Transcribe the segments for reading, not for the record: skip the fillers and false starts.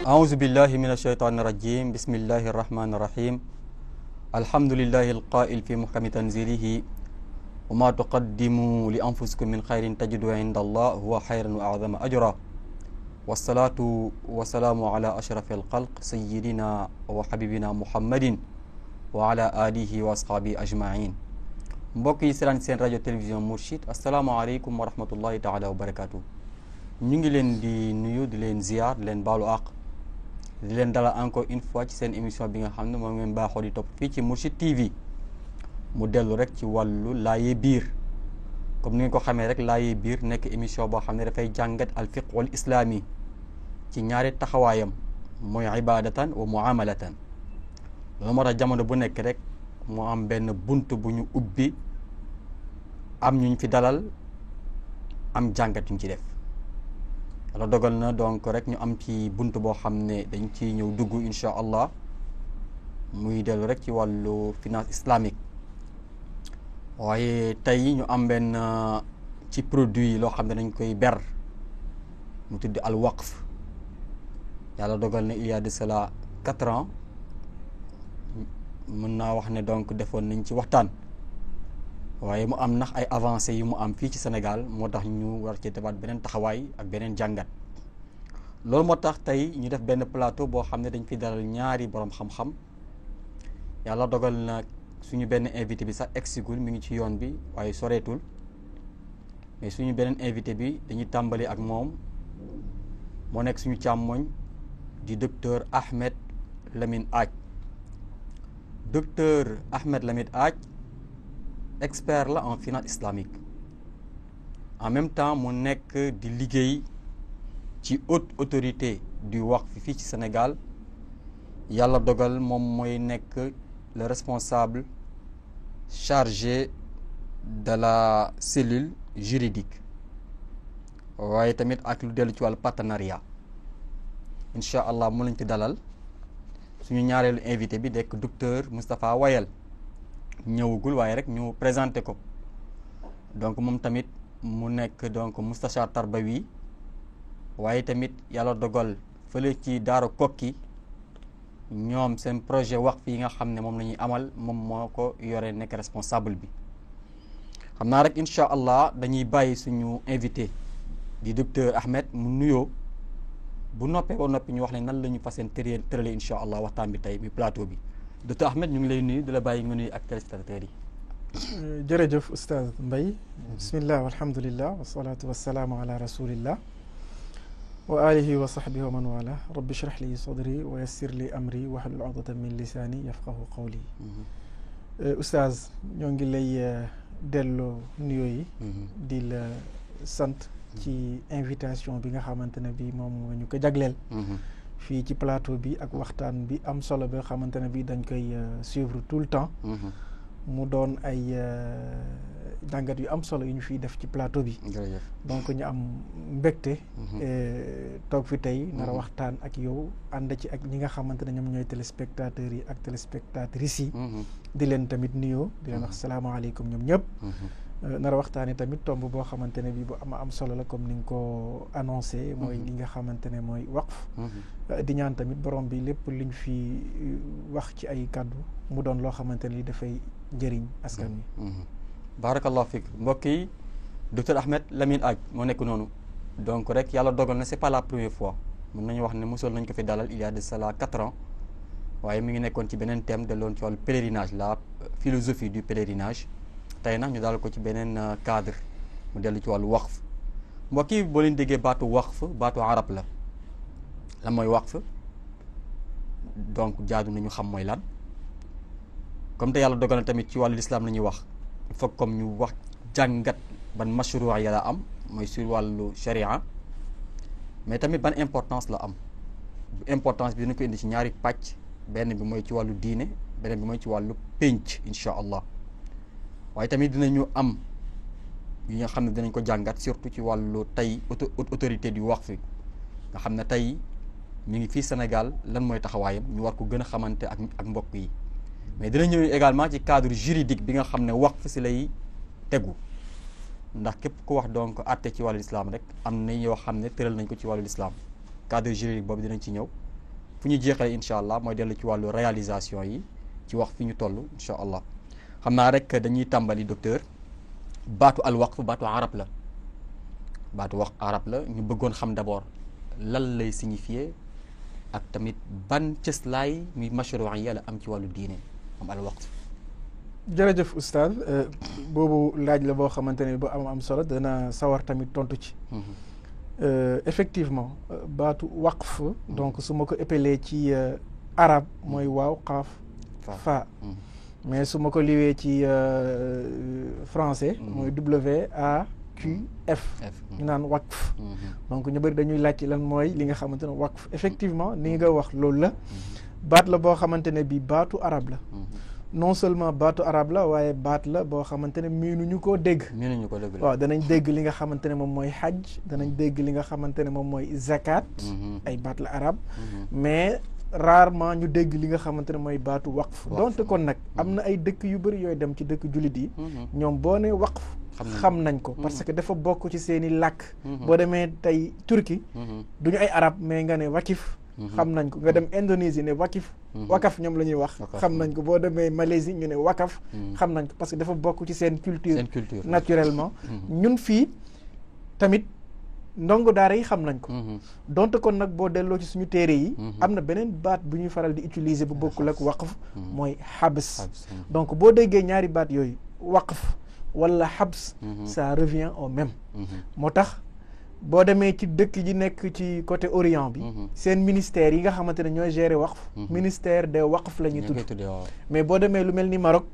أعوذ بالله من الشيطان الرجيم بسم الله الرحمن الرحيم الحمد لله القائل في محكم تنزيله وما تقدموا لأنفسكم من خير تجدوا عند الله هو خيرا وأعظم أجرا والصلاة والسلام على أشرف الخلق سيدنا وحبيبنا محمد وعلى آله وأصحابه أجمعين mbokk yi seen rajo télévision Mourchid asalaamaaleykum wa rahmatullahi taala wa barakaatu. ñu ngi leen di nuyu di leen ziar di leen baalu àq di leen dalal encore une fois ci seen émission bi nga xam ne moom ngeen baaxoo di topp fii ci Mourchid TV mu dellu rek ci wàllu laayee biir comme ni ngeen ko xamee rek laayee biir nekk émission boo xam ne dafay jàngat al fiqh wal islaami ci ñaari taxawaayam mooy ibadatan wa muamalatan loolu moo tax jamono bu nekk rek mu am benn bunt bu ñu ubbi am ñu fi dalal am jàngat yuñ ci def la dogal na donc rek ñu am ci bunt boo xam ne dañ ci ñëw dugg incha allah muy dellu rek ci wàllu finance islamique waaye tey ñu am benn ci produit loo xam ne dañ koy ber mu tudd al waqf yàlla dogal na il y a de cela 4 ans mën naa wax ne donc defoon nañ ci waxtaan waaye mu am nax ay avancées yu mu am fii ci Sénégal moo tax ñu war ci defaat beneen taxawaay ak beneen jàngat loolu moo tax tey ñu def benn plateau boo xam ne dañ fi dalal ñaari borom xam-xam yàlla dogal na suñu benn invité bi sax exigul mi ngi ci yoon bi waaye soreetul mais suñu beneen invité bi dañuy tàmbali ak moom moo nekk suñu càmmoñ di docteur Ahmed Lamine Aaj docteur Ahmed Lamine Aaj expert la en finance islamique en même temps mu nekk di liggéey ci haute autorité du waqf fii ci Sénégal yàlla dogal moom mooy nekk le responsable chargé de la cellule juridique waaye tamit ak lu dellu ci wàllu partenariat incha allah mu lañ fi dalal suñu ñaareelu invité bi dekk docteur Moustapha Wayel ñëwagul waaye rek ñu présenté ko donc moom tamit mu nekk donc moustachar tarbawi waaye tamit yàlla dogal fële ci Daara Kokki ñoom seen projet waqf yi nga xam ne moom la ñuy amal moom moo ko yore nekk responsable bi xam naa rek incha allah dañuy bàyyi suñu invité di docteur Ahmed mu nuyoo bu noppee ba noppi ñu wax ne nan la ñu fas yéene tërale incha allah waxtaan bi tey mi plateau bi docteur Ahmed ñu ngi lay nuyu di la bàyyi nga nuyu ak téléspectateurs yi. jërëjëf oustaz Mbaye bismillah walhamdulillah wasalaatu wasalaamu ala rasulillah wa alihi wa sahbihi wa man wala rabbi shrah li sadri wa yassir li amri wahlul uqdatan min lisani yafqahu qawli oustaz ñoo ngi lay delloo nuyoo yi di la sant ci invitation bi nga xamante ne bi moom ñu ko jagleel fii ci plateau bi ak waxtaan bi am solo bi nga xamante ne bi dañ koy suivre tout le temps mu doon ay jàngat yu am solo yu ñu fiy def ci plateau bi donc ñu am mbégte toog fi tey nar a waxtaan ak yow ànd ci ak ñi nga xamante ne ñoom ñooy téléspectateurs yi ak téléspectatrices yi di leen tamit nuyoo di leen wax salaamaaleykum ñoom ñëpp nar a waxtaanee tamit tomb boo xamante ne bii bu am solo la comme ni nga ko annoncé mooy li nga xamante ne mooy waqf di ñaan tamit borom bi lépp liñ fi wax ci ay kàddu mu doon loo xamante ne li dafay njëriñ askan wi barakallahu fiik mbokk yi docteur Ahmed Lamine Aaj moo nekk noonu donc rek yàlla dogal na c'est pas la première fois mën nañu wax ne mosoon nañ ko fi dalal il y a de cela 4 ans waaye mi ngi nekkoon ci beneen thème delloon ci wàllu pèlerinage la philosophie du pèlerinage tey nag ñu daal ko ci beneen cadre mu dellu ci wàllu waqf mbokk yi boo leen déggee baatu waqf baatu arab la mooy waqf donc jaadu nañu xam mooy lan comme te yàlla dogal na tamit ci wàllu lislaam la ñuy wax il faut comme ñu wax jàngat ban mashruuc ya la am mooy sur wàllu sharia mais tamit ban importance la am importance bi dina ko indi ci ñaari pàcc benn bi mooy ci wàllu diine beneen bi mooy ci wàllu pénc incha allah waaye tamit dinañu am yi nga xam ne dinañ ko jàngat surtout ci wàllu tey autorité du waqf nga xam ne tey mi ngi fii Sénégal lan mooy taxawaayam ñu war ko gën a xamante ak mbokk yi mais dina ñëw également ci cadre juridique bi nga xam ne waqf si lay tegu ndax képp ku wax donc àtte ci wàllu islam rek am na yoo xam ne tëral nañ ko ci wàllu islam cadre juridique boobu dinañ ci ñëw fu ñu jeexale incha allah mooy dellu ci wàllu réalisation yi ci wax fi ñu toll incha allah xam naa rek dañuy tàmbali docteur baatu al waqf baatu arab la baatu wax arab la ñu bëggoon xam d'abord lan lay signifier ak tamit ban cëslaay muy mashru'iyya la am ci wàllu diine am al waqf. jërëjëf oustaz boobu laaj la boo xamante ne bu am solo dana sawar tamit tontu ci. effectivement baatu waqf donc su ma ko épelé ci arab mooy waaw xaaf fa mais su ma ko liwee ci français mooy WAQF ñu naan waqf donc ñu bëri dañuy laaj ci lan mooy li nga xamante ne waqf effectivement ni nga wax loolu la baat la boo xamante ne bi baatu arab la non seulement baatu arab la waaye baat la boo xamante ne miinuñu koo dégg. miinuñu ko dégg waaw danañ dégg li nga xamante ne moom mooy hajj danañ dégg li nga xamante ne moom mooy zakat. ay baat la arab mais rarement ñu dégg li nga xamante ne mooy baatu waqf. donte kon nag am na ay dëkk yu bëri yooyu dem ci dëkk jullit yi. ñoom boo nee waqf. xam nañ ko parce que dafa bokk ci seen i làkk. boo demee tey Turquie. duñu ay arab mais nga ne wakif. xam nañ ko nga dem Indonésie ne wakaf ñoom la ñuy wax xam nañ ko boo demee Malaisie ñu ne wakaf xam nañ ko parce que dafa bokk ci seen culture naturellement ñun fii tamit ndongo daara yi xam nañ ko donte kon nag boo delloo ci suñu téere yi am na beneen baat bu ñuy faral di utiliser bu bokkul ak waqf mooy xabs donc boo déggee ñaari baat yooyu waqf wala xabs ça revient au même moo tax boo demee ci dëkk yi nekk ci côté Orient bi seen ministère yi nga xamante ne ñooy gérer waqf ministère des waqf la ñuy tudd mais boo demee lu mel ni Maroc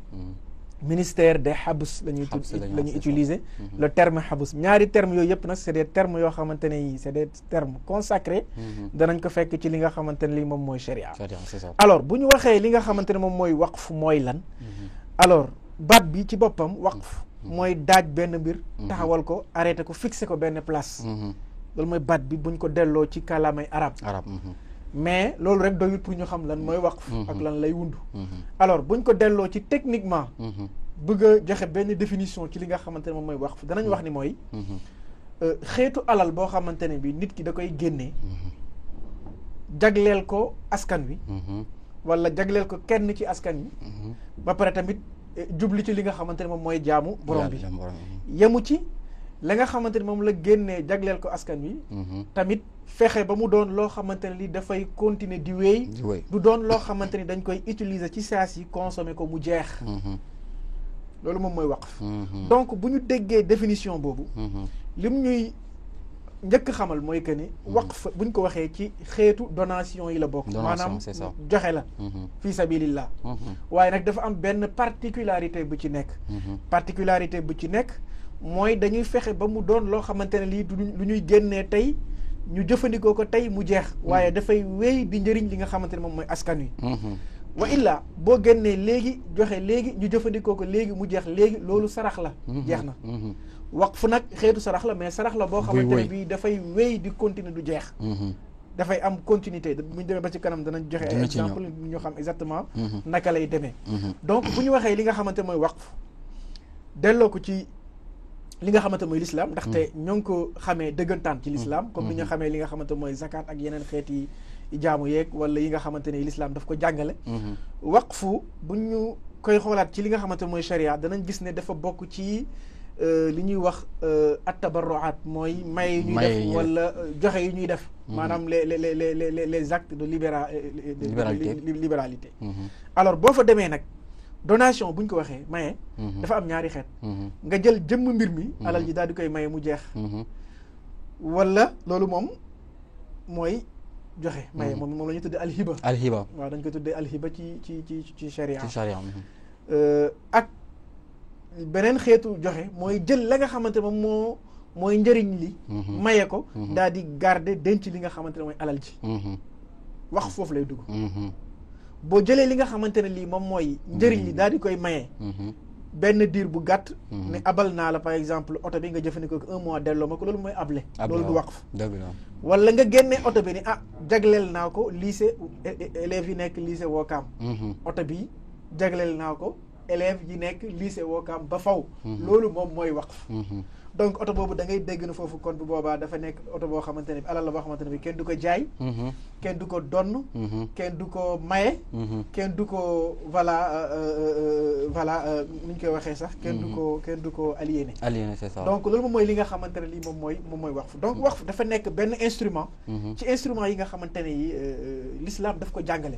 ministère des habs la ñuy tudd la ñuy utiliser le terme habs ñaari termes yooyu yëpp nag c'est des termes yoo xamante ne yi c'est des termes consacrés danañ ko fekk ci li nga xamante ne li moom mooy sharia alors bu ñu waxee li nga xamante ne moom mooy waqf mooy lan alors baat bi ci boppam waqf mooy daaj benn mbir taxawal ko arrêté ko fixé ko benn place loolu mooy baat bi buñ ko delloo ci kàllaamay arab mais loolu rek doyut pour ñu xam lan mooy waqf ak lan lay wundu alors buñ ko delloo ci techniquement bëgg a joxe benn définition ci li nga xamante ne moom mooy waqf danañ wax ni mooy xeetu alal boo xamante ne bi nit ki da koy génnee jagleel ko askan wi wala jagleel ko kenn ci askan wi ba pare tamit jubli ci li nga xamante ne moom mooy jaamu borom bi yemu ci la nga xamante ne moom la génnee jagleel ko askan wi tamit fexe ba mu doon loo xamante ne li dafay continuer di wéy du doon loo xamante ni dañ koy utiliser ci saa si consommer ko mu jeex loolu moom mooy waqf donc bu ñu déggee définition boobu lim ñuy njëkk xamal mooy que ni waqf buñ ko waxee ci xeetu donation yi la bokk maanaam joxe la fii sabilillah waaye nag dafa am benn particularité bu ci nekk particularité bu ci nekk mooy dañuy fexe ba mu doon loo xamante ne lii lu ñuy génnee tey ñu jëfandikoo ko tey mu jeex waaye dafay wéy di njëriñ li nga xamante ne moom mooy askan wi wa illa boo génnee léegi joxe léegi ñu jëfandikoo ko léegi mu jeex léegi loolu sarax la jeex na waqf nag xeetu sarax la mais sarax la boo xamante ne bii dafay wéy di continuer du jeex dafay am continuité bu ñu demee ba ci kanam danañ joxe ay exemple ñu xam exactement naka lay demee donc bu ñu waxee li nga xamante mooy waqf delloo ko ci li nga xamante mooy l'islam ndaxte ñoo ngi ko xamee dëggantaan ci l'islam comme ni ñu xamee li nga xamante mooy zakat ak yeneen xeeti jaamu yeeg wala yi nga xamante ne l'islam daf ko jàngale waqfu bu ñu koy xoolaat ci li nga xamante mooy sharia danañ gis ne dafa bokk ci li ñuy wax at-tabarruat mooy may yu ñuy def wala joxe yu ñuy def maanaam les actes de libéralité alors boo fa demee nag donation buñ ko waxee maye dafa am ñaari xeet nga jël jëmm mbir mi alal ji daal di koy maye mu jeex wala loolu moom mooy joxe maye moom la ñuy tuddee alhiba waaw dañ koy tuddee alhiba ci sharia ak beneen xeetu joxe mooy jël la nga xamante moom mooy njëriñ li maye ko daal di garder denc li nga xamante ne mooy alal ji wax foofu lay dugg boo jëlee li nga xamante ne lii moom mooy njëriñ li daal di koy maye benn diir bu gàtt ne abal naa la par exemple oto bi nga jëfandikoo ko 1 mois delloo ma ko loolu mooy able loolu du waqf wala nga génnee oto bi ni jagleel naa ko lycée élèves yi nekk lycée Ouakam oto bi jagleel naa ko élèves yi nekk lycée Ouakam ba faw loolu moom mooy waqf donc oto boobu da ngay dégg na foofu kon bu boobaa dafa nekk oto boo xamante ne bi alal la boo xamante ne bi kenn du ko jaay kenn du ko donn kenn du ko maye kenn du ko voilà ni ñu koy waxee sax kenn du ko aliéné c'est ça. donc loolu moom mooy li nga xamante ne lii moom mooy waqf donc waqf dafa nekk benn instrument ci instrument yi nga xamante ne yi l'islam daf ko jàngale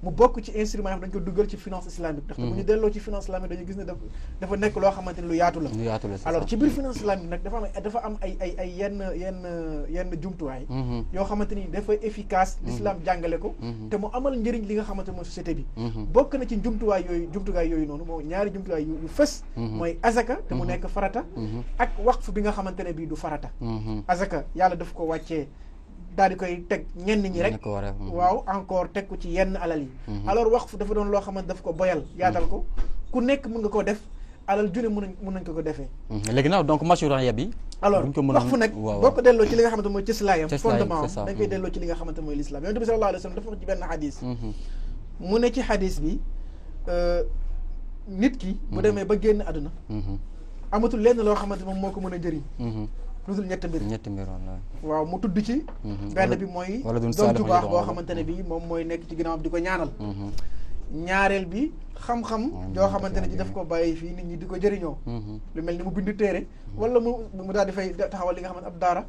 mu bokk ci instrument yi dañ ko duggal ci finance islamique ndaxte bu ñu delloo ci finance islamique dañu gis ne dafa nekk loo xamante ne lu yaatu la alors ci biir finance islamique nag dafa am ay yenn jumtuwaay yoo xamante ni dafa efficace l'islam jàngale ko te mu amal njëriñ li nga xamante ne mooy société bi bokk na ci jumtuwaay yooyu noonu moo ñaari jumtuwaay yu fës mooy azaka te mu nekk farata ak waqf bi nga xamante ne bii du farata azaka yàlla daf ko wàccee daal di koy teg ñenn ñi rek waaw encore teg ko ci yenn alal yi alors waqf dafa doon loo xamante daf ko boyal yaatal ko ku nekk mën nga koo def alal june mën nañ ko defee léegi nag donc mashru'iyya bi alors waqf nag boo ko delloo ci li nga xamante mooy cëslaayam fondement dañ koy delloo ci li nga xamante mooy l'islam yonent bi sallallahu alayhi wa sallam dafa wax ci benn xadis mu ne ci xadis bi nit ki bu demee ba génn àdduna amatul lenn loo xamante moom moo ko mën a jëriñ lu dul ñetti mbir waaw mu tudd ci benn bi mooy doom ju baax boo xamante ne bi moom mooy nekk ci ginnaawam di ko ñaanal ñaareel bi xam-xam yoo xamante ne ci daf ko bàyyi fii nit ñi di ko jëriñoo lu mel ni mu bind téere wala mu daal di fay taxawal li nga xamante ab daara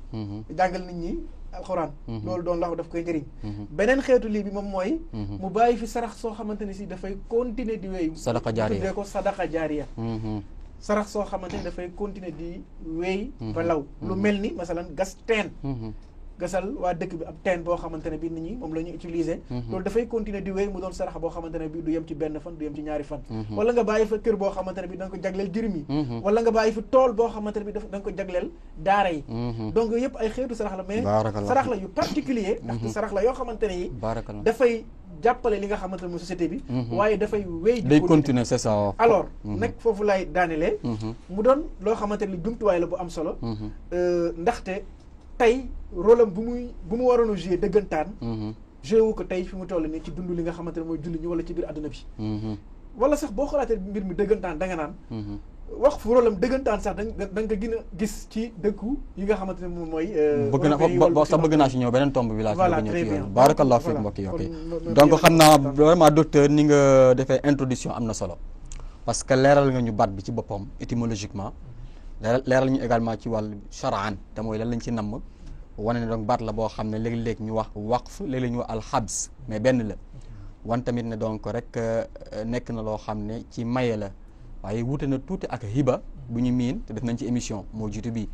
jàngal nit ñi alxuraan loolu doon lax daf koy njëriñ beneen xeetu lii bi moom mooy mu bàyyi fi sarax soo xamante ne si dafay continuer di wéy sadaqa jaariya tuddee ko sadaqa jaariya sarax soo xamante ni dafay continuer di wéy ba law lu mel ni masalan gas teen gasal waa dëkk bi ab teen boo xamante ne bi nit ñi moom la ñuy utiliser loolu dafay continuer di wéy mu doon sarax boo xamante ne bi du yem ci benn fan du yem ci ñaari fan wala nga bàyyi fa kër boo xamante ne bi da nga ko jagleel jërim yi wala nga bàyyi fa tool boo xamante ne bi da nga ko jagleel daara yi donc yooyu yëpp ay xeetu sarax la mais sarax la yu particulier ndaxte sarax la yoo xamante ne yi dafay jàppale li nga xamante ne mooy société bi waaye dafay wéy day continuer c'est ça alors nag foofu lay daanelee mu doon loo xamante ne li jumtuwaay la bu am solo ndaxte tey rôle am bu mu waroon a jouer dëggantaan joué wu ko tey fi mu toll nii ci dund li nga xamante ne mooy julli ñi wala ci biir àdduna bi wala sax boo xalaatee mbir mi dëggantaan da nga naan wax fu rôle am dëggantaan sax da nga ko gën a gis ci dëkku yi nga xamante ne moom mooy bëgg naa si ñëw beneen tomb bi laa ci ñëw ci yoon barakallahu fiik mbokk yi ok donc xam naa vraiment docteur ni nga defee introduction am na solo parce que leeral nga ñu baat bi ci boppam étymologiquement leeral ñu également ci wàllu shar'an te mooy lan lañ ci namm wane ne donc baat la boo xam ne léeg-léeg ñu wax waqf léeg-léeg ñu wax alxabs mais benn la wan tamit ne donc rek nekk na loo xam ne ci maye la waaye wuute na tuuti ak hiba bu ñu miin te def nañ ci émission moo jiitu bii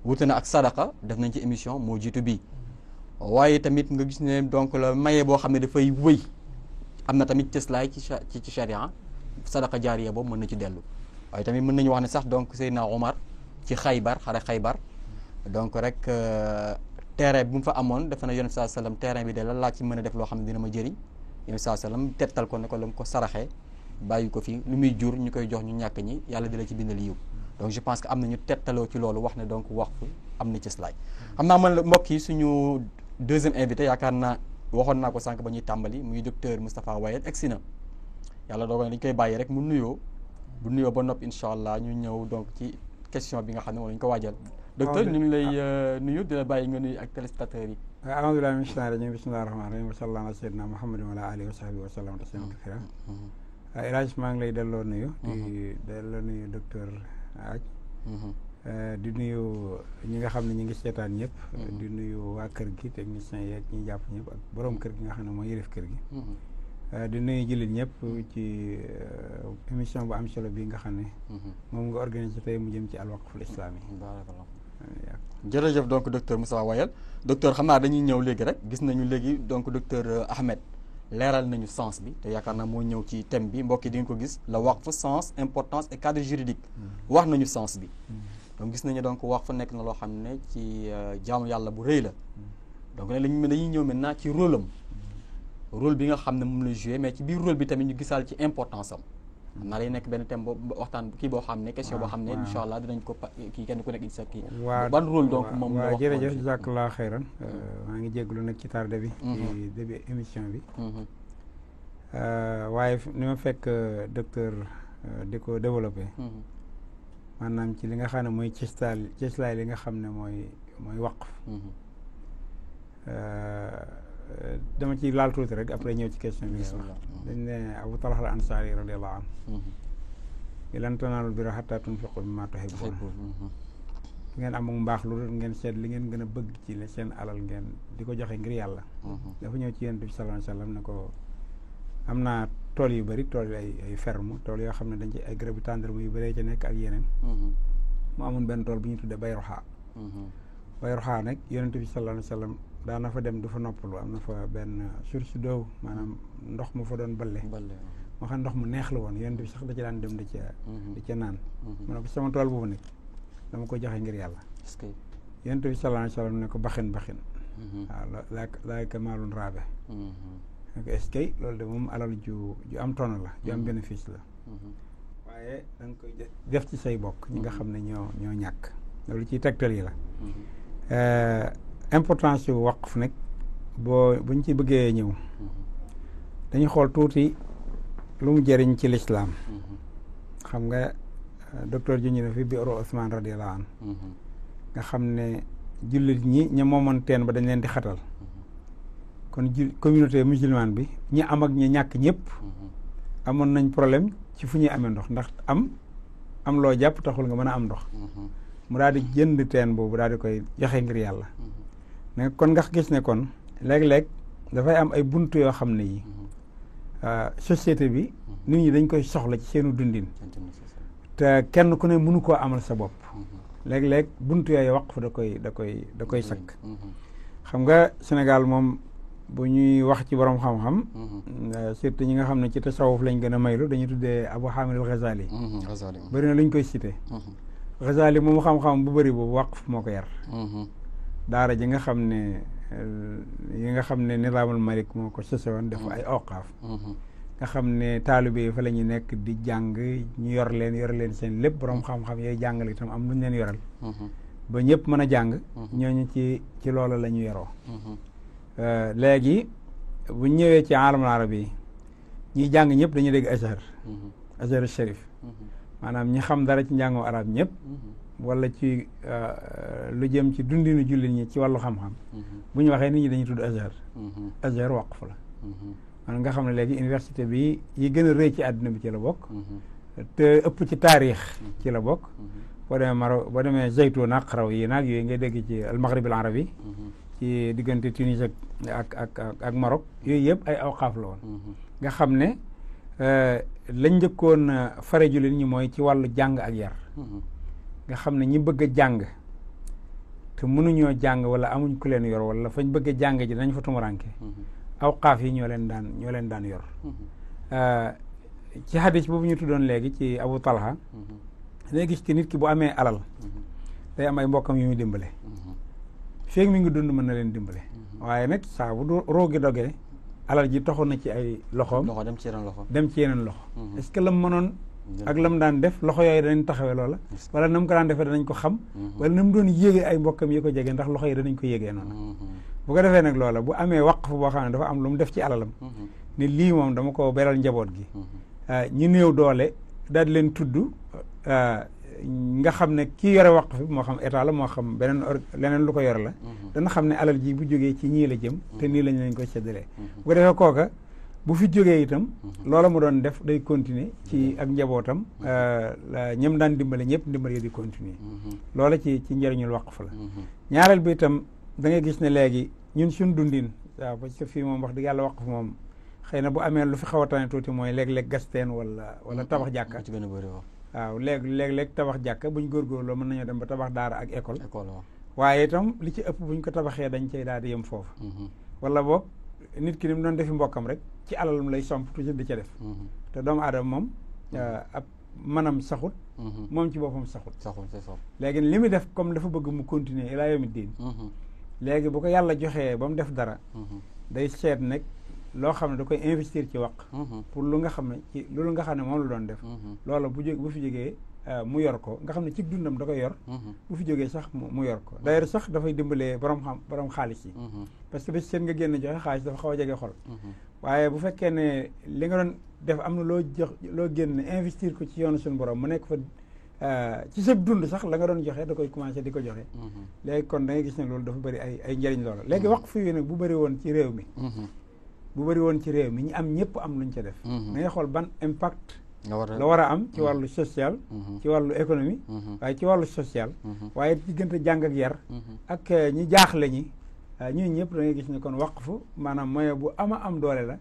wuute na ak sadaqa def nañ ci émission moo jiitu bii waaye tamit nga gis ne donc la maye boo xam ne dafay wëy am na tamit cëslaay ci charia sadaqa jaariya boobu mën na ci dellu waaye tamit mën nañu wax ne sax donc Seydina Omar ci xare Xaybar donc rek terrain bi mu fa amoon dafa na yonent saa sallam terrain bi de lan laa ci mën a def loo xam ne dina ma jëriñ yonent saa sallam tettal ko ne ko la ko saraxee bàyyi ko fi lu muy jur ñu koy jox ñu ñàkk ñi yàlla di la ci bindal yiw donc je pense que am na ñu tettaloo ci loolu wax ne donc waqf am na cëslaay xam naa man mbokk yi suñu deuxième invité yaakaar naa waxoon naa ko sànq ba ñuy tàmbali muy docteur Moustapha Wayel egsi na yàlla dogal dañ koy bàyyi rek mu nuyoo bu nuyoo ba noppi incha allah ñu ñëw donc ci question bi nga xam ne moom lañu ko waajal docteur ñu ngi lay nuyu di la bàyyi nga nuyu ak téléspectateurs yi alhamdulilah min shaytaani rajiim bismillahi rahmaani rahiim wa sallallahu ala sayyidina muhammadin wa ala alihi wa sahbihi wa sallam tasliman kathira El Hadj maa ngi lay delloo nuyu di delloo nuyu docteur Aj di nuyu ñi nga xam ne ñi ngi seetaan ñëpp di nuyu waa kër gi technicien yeeg ñi jàpp ñëpp ak borom kër gi nga xam ne mooy yërëf kër gi di nuyu jullit ñëpp ci émission bu am solo bi nga xam ne moom nga organisé tey mu jëm ci alwaqful islami jërëjëf donc docteur Moustapha Wayel docteur xam naa dañuy ñëw léegi rek gis nañu léegi donc docteur Ahmed leeral nañu sens bi te yaakaar naa moo ñëw ci thème bi mbokk yi di nga ko gis la waqf sens importance et cadre juridique wax nañu sens bi donc gis nañu donc waqf nekk na loo xam ne ci jaamu yàlla bu rëy la donc ne lañu dañuy ñëw maintenant ci rôle am rôle bi nga xam ne moom la joué mais ci biir rôle bi tamit ñu gisaal ci importance am xam naa lay nekk benn thème boobu waxtaan kii boo xam ne question boo xam ne incha allah dinañ ko kii kenn ku nekk sa kii ban rôle donc moom waaw jërëjëf jazakallah xeyran maa ngi jégalu nag ci tardé bi ci début émission bi waaye ni ma fekk docteur di ko développé maanaam ci li nga xam ne mooy cëslaay li nga xam ne mooy waqf. dama ci laal tuuti rek après ñëw ci question bi nga wax. dañ ne Abu Talha al Ansari radiyallahu anhu lan tanaalul birra hattaa tunfiqu mimmaa tuhibbuun. ngeen am mbaax lu dul ngeen seet li ngeen gën a bëgg ci la seen alal ngeen di ko joxe ngir yàlla. dafa ñëw ci Yonent bi sallallahu alayhi wa sallam ne ko am naa tool yu bëri tool ay ferme tool yoo xam ne dañ ci ay garabu tàndarma yu bëree ci nekk ak yeneen. mu amoon benn tool bu ñu tuddee Bayruha. Bayruha nag Yonent bi sallallahu alayhi wa sallam daana fa dem du fa noppalu am na fa benn source d'eau maanaam ndox mu fa doon balle. moo xam ndox mu neex la woon Yonent bi sax da ci daan dem di ca naan. mu ne ko sama tool boobu nag dama ko joxe ngir yàlla. est-ce que Yonent bi sallallahu alayhi wa sallam ne ko baxin. waaw laalika maalun raabe. ne ko est-ce que loolu de moom alal ju am tono la ju am bénéfice la. waaye da nga koy def ci say bokk ñi nga xam ne ñoo ñàkk loolu ciy tegtal yi la. importance yu waqf nag buñ ci bëggee ñëw dañu xool tuuti lu mu jëriñ ci lislaam. xam nga docteur ju ñu ne fi biiru Usmaan radiyallahu anhu nga xam ne jullit ñi ña moomoon teen ba dañ leen di xatal. kon communauté musulmane bi ñi am ak ñi ñàkk ñëpp amoon nañ problème ci fu ñuy amee ndox ndax am loo jàpp taxul nga mën a am ndox. mu daal di jënd teen boobu daal di koy joxe ngir yàlla. ne kon nga gis ne kon léeg-léeg dafay am ay buntu yoo xam ne yi société bi nit ñi dañ koy soxla ci seenu dundin te kenn ku ne mënu koo amal sa bopp. léeg-léeg buntu yooyu waqf da koy sakk. xam nga Sénégal moom bu ñuy wax ci borom xam-xam surtout ñi nga xam ne ci tasawuf lañ gën a maylu dañuy tuddee Abu Hamid al-Ghazali. bëri na lu ñu koy cité. Ghazali moom xam-xam bu bëri boobu waqf moo ko yar. daara ji nga xam ne yi nga xam ne Nizaamul Malik moo ko sose woon dafa ay awqaaf. nga xam ne taalibe yi fa la ñu nekk di jàng ñu yor leen seen lépp borom xam-xam yooyu jàngale itam am lu ñu leen yoral. ba ñëpp mën a jàng. ñooñu ci loolu la ñu yoroo. léegi bu ñëwee ci alamul arabi ñiy jàng ñëpp dañuy dégg Azhar Sharif. maanaam ñi xam dara ci njàngoo arab ñëpp. wala ci lu jëm ci dundinu jullit ñi ci wàllu xam-xam. bu ñu waxee nit ñi dañuy tudd Azhar waqf la. maanaam nga xam ne léegi université bi yi gën a rëy ci àdduna bi ci la bokk. te ëpp ci taarix ci la bokk. boo demee Maroc boo demee Zaytun ak Xaraw yi naag yooyu ngay dégg ci al maghrib al arabi ci diggante Tunis ak Maroc yooyu yëpp ay awqaaf la woon. nga xam ne lañ njëkkoon fare jullit ñi mooy ci wàllu jàng ak yar. nga xam ne ñi bëgg a jàng te mënuñoo jàng wala amuñ ku leen yor wala fañ bëgg a jàng ji dañ fa tumuranke awqaaf yi ñoo leen daan yor. ci hadis boobu ñu tuddoon léegi ci Abu Talha day gis ki nit ki bu amee alal day am ay mbokkam yu muy dimbale. feeg mi ngi dund mën na leen dimbale. waaye nag saa bu roogi dogee alal ji toxoon na ci ay loxoom. dem ci yeneen loxo. est-ce que lam mënoon ak lam daan def loxo yooyu danañ taxawee loola. wala na mu ko daan defee danañ ko xam. wala na mu doon yéegee ay mbokkam yi ko jege ndax loxo yi danañ ko yéegee noonu. bu ko defee nag loola bu amee waqf boo xam ne dafa am lu mu def ci alalam. ne lii moom dama ko beral njaboot gi. ñu néew doole daal di leen tudd. nga xam ne kii yore waqf bi moo xam état la moo xam leneen lu ko yore la. dana xam ne alal ji bu jógee ci ñii la jëm. te nii lañ leen koy séddalee. bu ko defee kooka bu fi jógee itam. loola mu doon def day continuer ci ak njabootam. ñëm daan dimbale ñëpp ndimbal yi di continuer. loola ci njëriñul waqf la. ñaareel bi itam da ngay gis ne léegi ñun suñ dundin waaw parce que fii moom wax dëgg yàlla waqf moom xëy na bu amee lu fi xaw a tane tuuti mooy léeg-léeg gasteen wala tabax jàkka. waaw léeg-léeg tabax jàkka buñ góorgóorloo mën nañoo dem ba tabax daara ak école waaye itam li ci ëpp buñ ko tabaxee dañ cay daal di yem foofu. wala boog nit ki ni mu doon defi mbokkam rek ci alalam lay somp toujours di ca def. te doomu aadama moom ab manam saxut. moom ci boppam saxut. léegi li muy def comme dafa bëgg mu continuer ilaa yawmi diin. léegi bu ko yàlla joxee ba mu def dara. day seet nag loo xam ne da koy investir ci waq. pour lu nga xam ne loolu nga xam ne moom la doon def. loola bu fi jógee mu yor ko nga xam ne ci dundam da koy yor. bu fi jógee sax mu yor ko d'ailleurs sax dafay dimbalee borom xaalis yi. parce que bés seen nga génn joxe xaalis dafa xaw a jege xol. waaye bu fekkee ne li nga doon def am na loo génn investir ko ci yoonu suñu borom mu nekk fa ci sa dund sax la nga doon joxe da koy commencé di ko joxe léegi kon da ngay gis ne loolu dafa bëri ay njëriñ loola léegi waqf yi nag bu bëri woon ci réew mi ñi am ñëpp am luñ ca def da ngay xool ban impact la war a am ci wàllu social ci wàllu économie waaye ci wàllu social waaye diggante jàng ak yar ak ñi jaaxle ñi ñun ñëpp da ngay gis ne kon waqfu maanaam moyen bu am doole la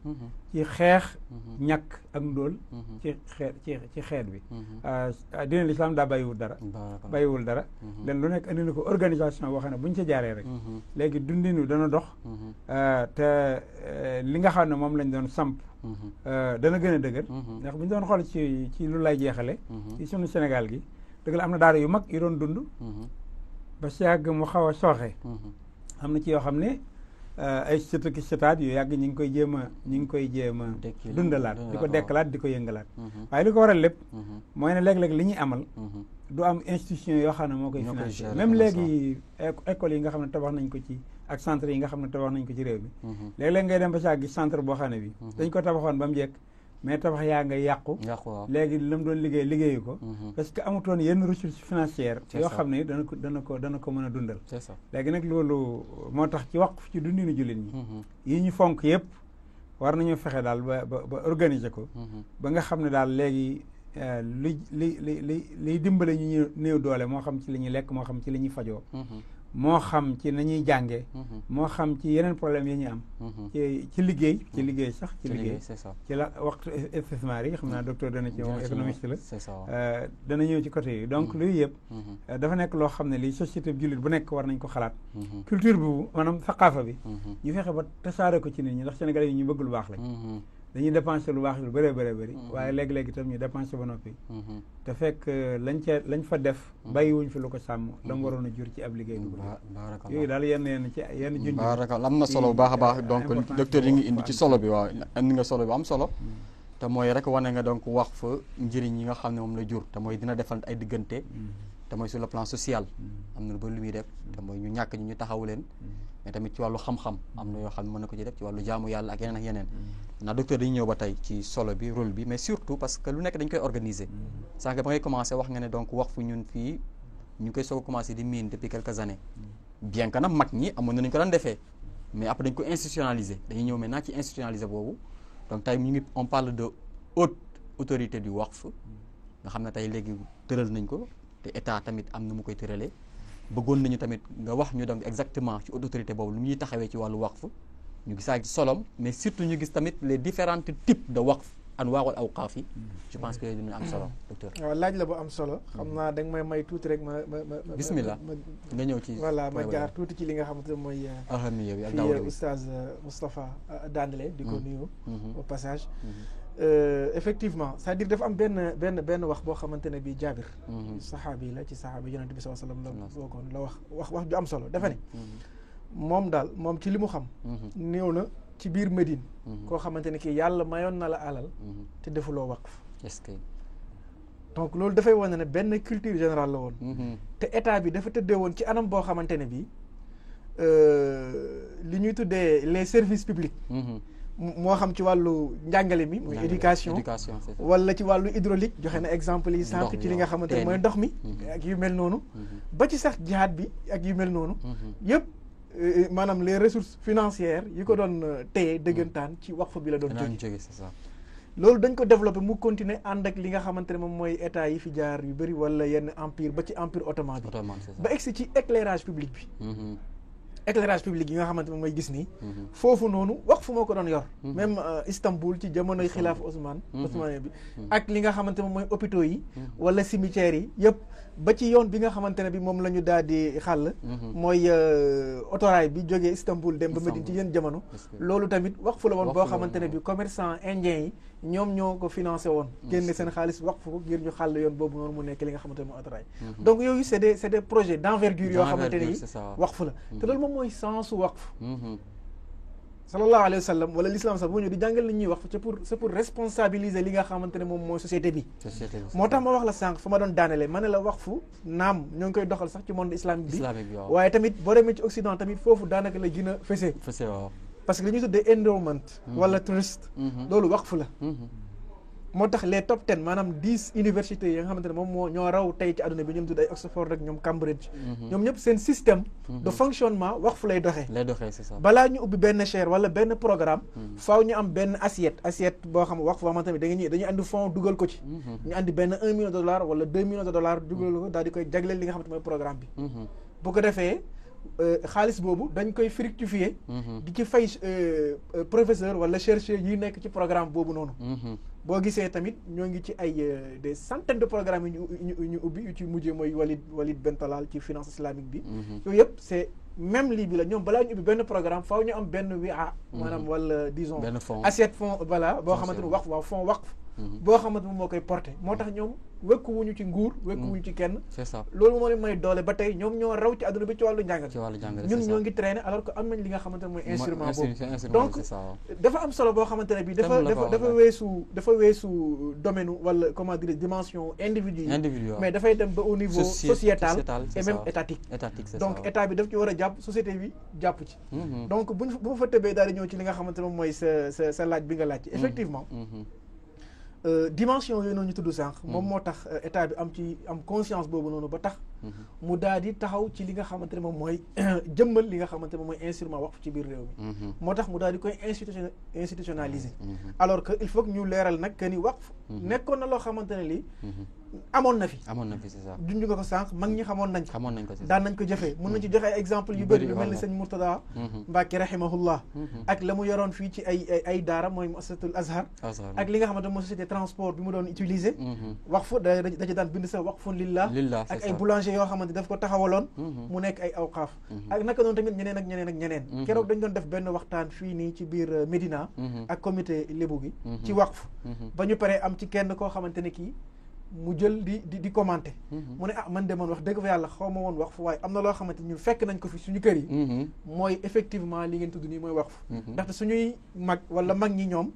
ci xeex ñàkk ak ndóol ci xeet bi diine l'islam daa bàyyiwul dara len lu nekk andi na ko organisation boo xam ne bu ñu ca jaaree rek léegi dundinu dana dox te li nga xam ne moom lañ doon samp dana gën a dëgër ndax bu ñu doon xool ci lu lay jeexale ci sunu Sénégal gi dëgg la am na daara yu mag yu doon dund ba si yàgg mu xaw a sooxe am na ci yoo xam ne ay sëtaki sëtaat yu yàgg ñi ngi koy jéem a dundalaat di ko dekkalaat di ko yëngalaat waaye li ko waral lépp mooy ne léeg-léeg li ñuy amal du am institution yoo xam ne moo koy financé même léegi école yi nga xam ne tabax nañ ko ci ak centre yi nga xam ne tabax nañ ko ci réew mi léeg-léeg ngay dem ba saa gis centre boo xam ne bi dañ ko tabaxoon ba mu jekk mais tabax yaa nga yàqu léegi la mu doon liggéeyu ko parce que amutoon yenn ressources financières yoo xam ne dana ko mën a dundal léegi nag loolu moo tax ci waqf ci dundinu jullit ñi yi ñu fonk yëpp war nañu fexe daal ba organiser ko ba nga xam ne daal léegi liy dimbale ñu néew doole moo xam ci li ñuy lekk moo xam ci li ñuy fajoo moo xam ci nañuy jànge moo xam ci yeneen problème yi ñu am ci liggéey sax ci la waxtu istismar yi xam naa docteur dana ci moom économiste la dana ñëw ci côté yi donc luy yëpp dafa nekk loo xam ne lii société bi jullit bu nekk war nañ ko xalaat culture bi maanaam saqaafa bi ñu fexe ba tasaare ko ci nit ñi ndax Sénégalais yi ñu bëgg lu baax lañ dañuy dépensé lu baax lu bëri waaye léegi-léegi itam ñu dépensé ba noppi te fekk lañ fa def bàyyiwuñ fi lu ko sàmm la mu waroon a jur ci ab liggéey dugg yooyu daal yenn junj baarakalla am na solo bu baax a baax donc docteur yi ngi indi ci solo bi waaw indi nga solo bi am solo te mooy rek wane nga donc wax fa njëriñ yi nga xam ne moom la jur te mooy dina defal ay diggante te mooy sur le plan social am na ba lu muy def te mooy ñu ñàkk ñu taxawu leen mais tamit ci wàllu xam-xam am na yoo xam ne mën na ko ci def ci wàllu jaamu yàlla ak yeneen naa docteur dañu ñëw ba tey ci solo bi rôle bi mais surtout parce que lu nekk dañ koy organiser sànq ba ngay commencé wax nga ne donc wax fu ñun fii ñu koy soog a commencé di miin depuis quelques années bien que nag mag ñi amoon nañu ko daan defee mais après dañ ko institutionnaliser dañuy ñëw maintenant ci institutionnaliser boobu donc tey on parle de haute autorité du waqf nga xam ne tey léegi tëral nañ ko te état tamit am na mu koy tëralee bëggoon nañu tamit nga wax ñu donc exactement ci haute autorité boobu lu ñuy taxawee ci wàllu waqf ñu gisaa ci solom mais surtout ñu gis tamit les différents types de waqf anwaa'ul awqaaf yi je pense que dina am solo docteur. waaw laaj la bu am solo xam naa da nga may tuuti rek ma bismillah nga ñëw ci voilà ma jaar tuuti ci li nga xamante ne mooy ahamiya bi ak fii oustaz Moustapha daandale di ko nuyu au passage effectivement c'est-à-dire dafa am benn wax boo xamante ne bi Jaabir saxaabi la ci saxaabi yonent bi sallallahu alayhi wasallam la bokkoon la wax ju am solo dafa ne moom ci li mu xam néew na ci biir Médine koo xamante ne kii yàlla mayoon na la alal te defuloo waqf est-ce que donc loolu dafay wane ne benn culture générale la woon te état bi dafa tëddee woon ci anam boo xamante ne bi li ñuy tuddee les services publics moo xam ci wàllu njàngale mi muy éducation wala ci wàllu hydraulique joxe na exemple yi sànq ci li nga xamante ne mooy ndox mi ak yu mel noonu ba ci sax jihaad bi ak yu mel noonu yëpp maanaam les ressources financières yi ko doon téye dëggantaan ci waqf bi la doon jóge c'est ça loolu dañ ko développé mu continuer ànd ak li nga xamante ne moom mooy état yi fi jaar yu bëri wala yenn empire ba ci empire ottoman bi ba egsi ci éclairage public bi éclairage public yi nga xamante ne mooy gis nii foofu noonu waqf moo ko doon yor même Istanbul ci jamonoy xilaaf Ousmane bi ak li nga xamante ne mooy hôpitaux yi wala cimetières yi yëpp ba ci yoon bi nga xamante ne bi moom la ñu daal di xàll mooy autorail bi jógee Istanbul dem ba Médine ci yenn jamono loolu tamit waqf la woon boo xamante ne bi commerçant indien yi ñoom ñoo ko financé woon génne seen xaalis waqf ko ngir ñu xàll yoon boobu noonu mu nekk li nga xamante ne mooy autorail donc yooyu c'est des projets d'envergure yoo xamante ne yi waqf la te loolu moom mooy sensu waqf sallallahu alayhi wa sallam wala l'islam sax bu ñëw di jàngal nit ñuy wax c'est pour responsabiliser li nga xamante ne moom mooy société bi moo tax ma wax la sànq fa ma doon daanele ma ne la waqfu naam ñoo ngi koy doxal sax ci monde islamique bi waaye tamit boo demee ci Occident tamit foofu daanaka la gën a fese parce que li ñuy tuddee endowment wala trust loolu waqfu la moo tax les top 10 maanaam 10 universités yi nga xamante ne moom moo ñoo raw tey ci àdduna bi ñoom tudd ay Oxford rek ñoom Cambridge ñoom ñëpp seen système de fonctionnement waqf lay doxee c'est ça balaa ñu ubbi benn chaire wala benn programme faaw ñu am benn assiette boo xam waqf boo xamante ne dañuy andi fonds dugal ko ci ñu andi benn 1 million de dollars wala 2 millions de dollars dugal ko daal di koy jagleel li nga xamante mooy programme bi bu ko defee xaalis boobu dañ koy fructifier di ci fay professeur wala chercheur yi nekk ci programme boobu noonu boo gisee tamit ñoo ngi ci ay des centaines de programmes yi ñu ubbi yu ci mujjee mooy Walid Ben Talal ci finance islamique bi yooyu yëpp c'est même lii bi la ñoom balaa ñu ubbi benn programme faaw ñu am benn maanaam wala disons assiette fonds voilà boo xamante ne fonds waqf boo xamante moom moo koy porté moo tax ñoom wekkuwuñu ci nguur wekkuwuñu ci kenn c'est ça loolu moo leen may doole ba tey ñoom ñoo raw ci àdduna bi ci wàllu njàngal ñun ñoo ngi traîner alors que am nañ li nga xamante ne mooy instrument boobu donc dafa am solo boo xamante ne bi dafa weesu domaine wala comment dire dimension individuelle mais dafay dem ba au niveau sociétal et même étatique donc état bi daf ci war a jàpp société bi jàpp ci donc bu ma fa tëbee daal di ñëw ci li nga xamante ne moom mooy sa laaj bi nga laaj effectivement dimension yooyu noonu ñu tudd sànq moom moo tax état bi am conscience boobu noonu ba tax mu daal di taxaw ci li nga xamante ne moom mooy jëmmal li nga xamante ne moom mooy instrument waqf ci biir réew mi moo tax mu daal di koy institutionnaliser alors que il faut que ñu leeral nag que ni waqf nekkoon na loo xamante ne lii amoon na fi c'est ça junj nga ko sànq mag ñi xamoon nañ ko c'est ça daan nañ ko jëfee mën nañ ci joxe ay exemple yu bëri lu mel ni sëñ Murtada Mbacke rahimahullah ak la mu yoroon fii ci ay daara mooy muassasatul Azhar ak li nga xamante mooy société transport bi mu doon utiliser waqf da ci daan bind sa waqfun lillah ak ay boulanger yoo xamante daf ko taxawaloon mu nekk ay awqaaf ak naka noonu tamit ñeneen ak ñeneen keroog dañ doon def benn waxtaan fii nii ci biir Médina ak comité lébu gi ci waqf ba ñu paree am ci kenn koo xamante ne kii mu jël di commenter mu ne man de man wax dëgg fa yàlla xaw ma woon waqf waaye am na loo xamante ñun fekk nañ ko fi suñu kër yi mooy effectivement li ngeen tudd nii mooy waqf ndaxte suñuy mag wala mag ñi ñoom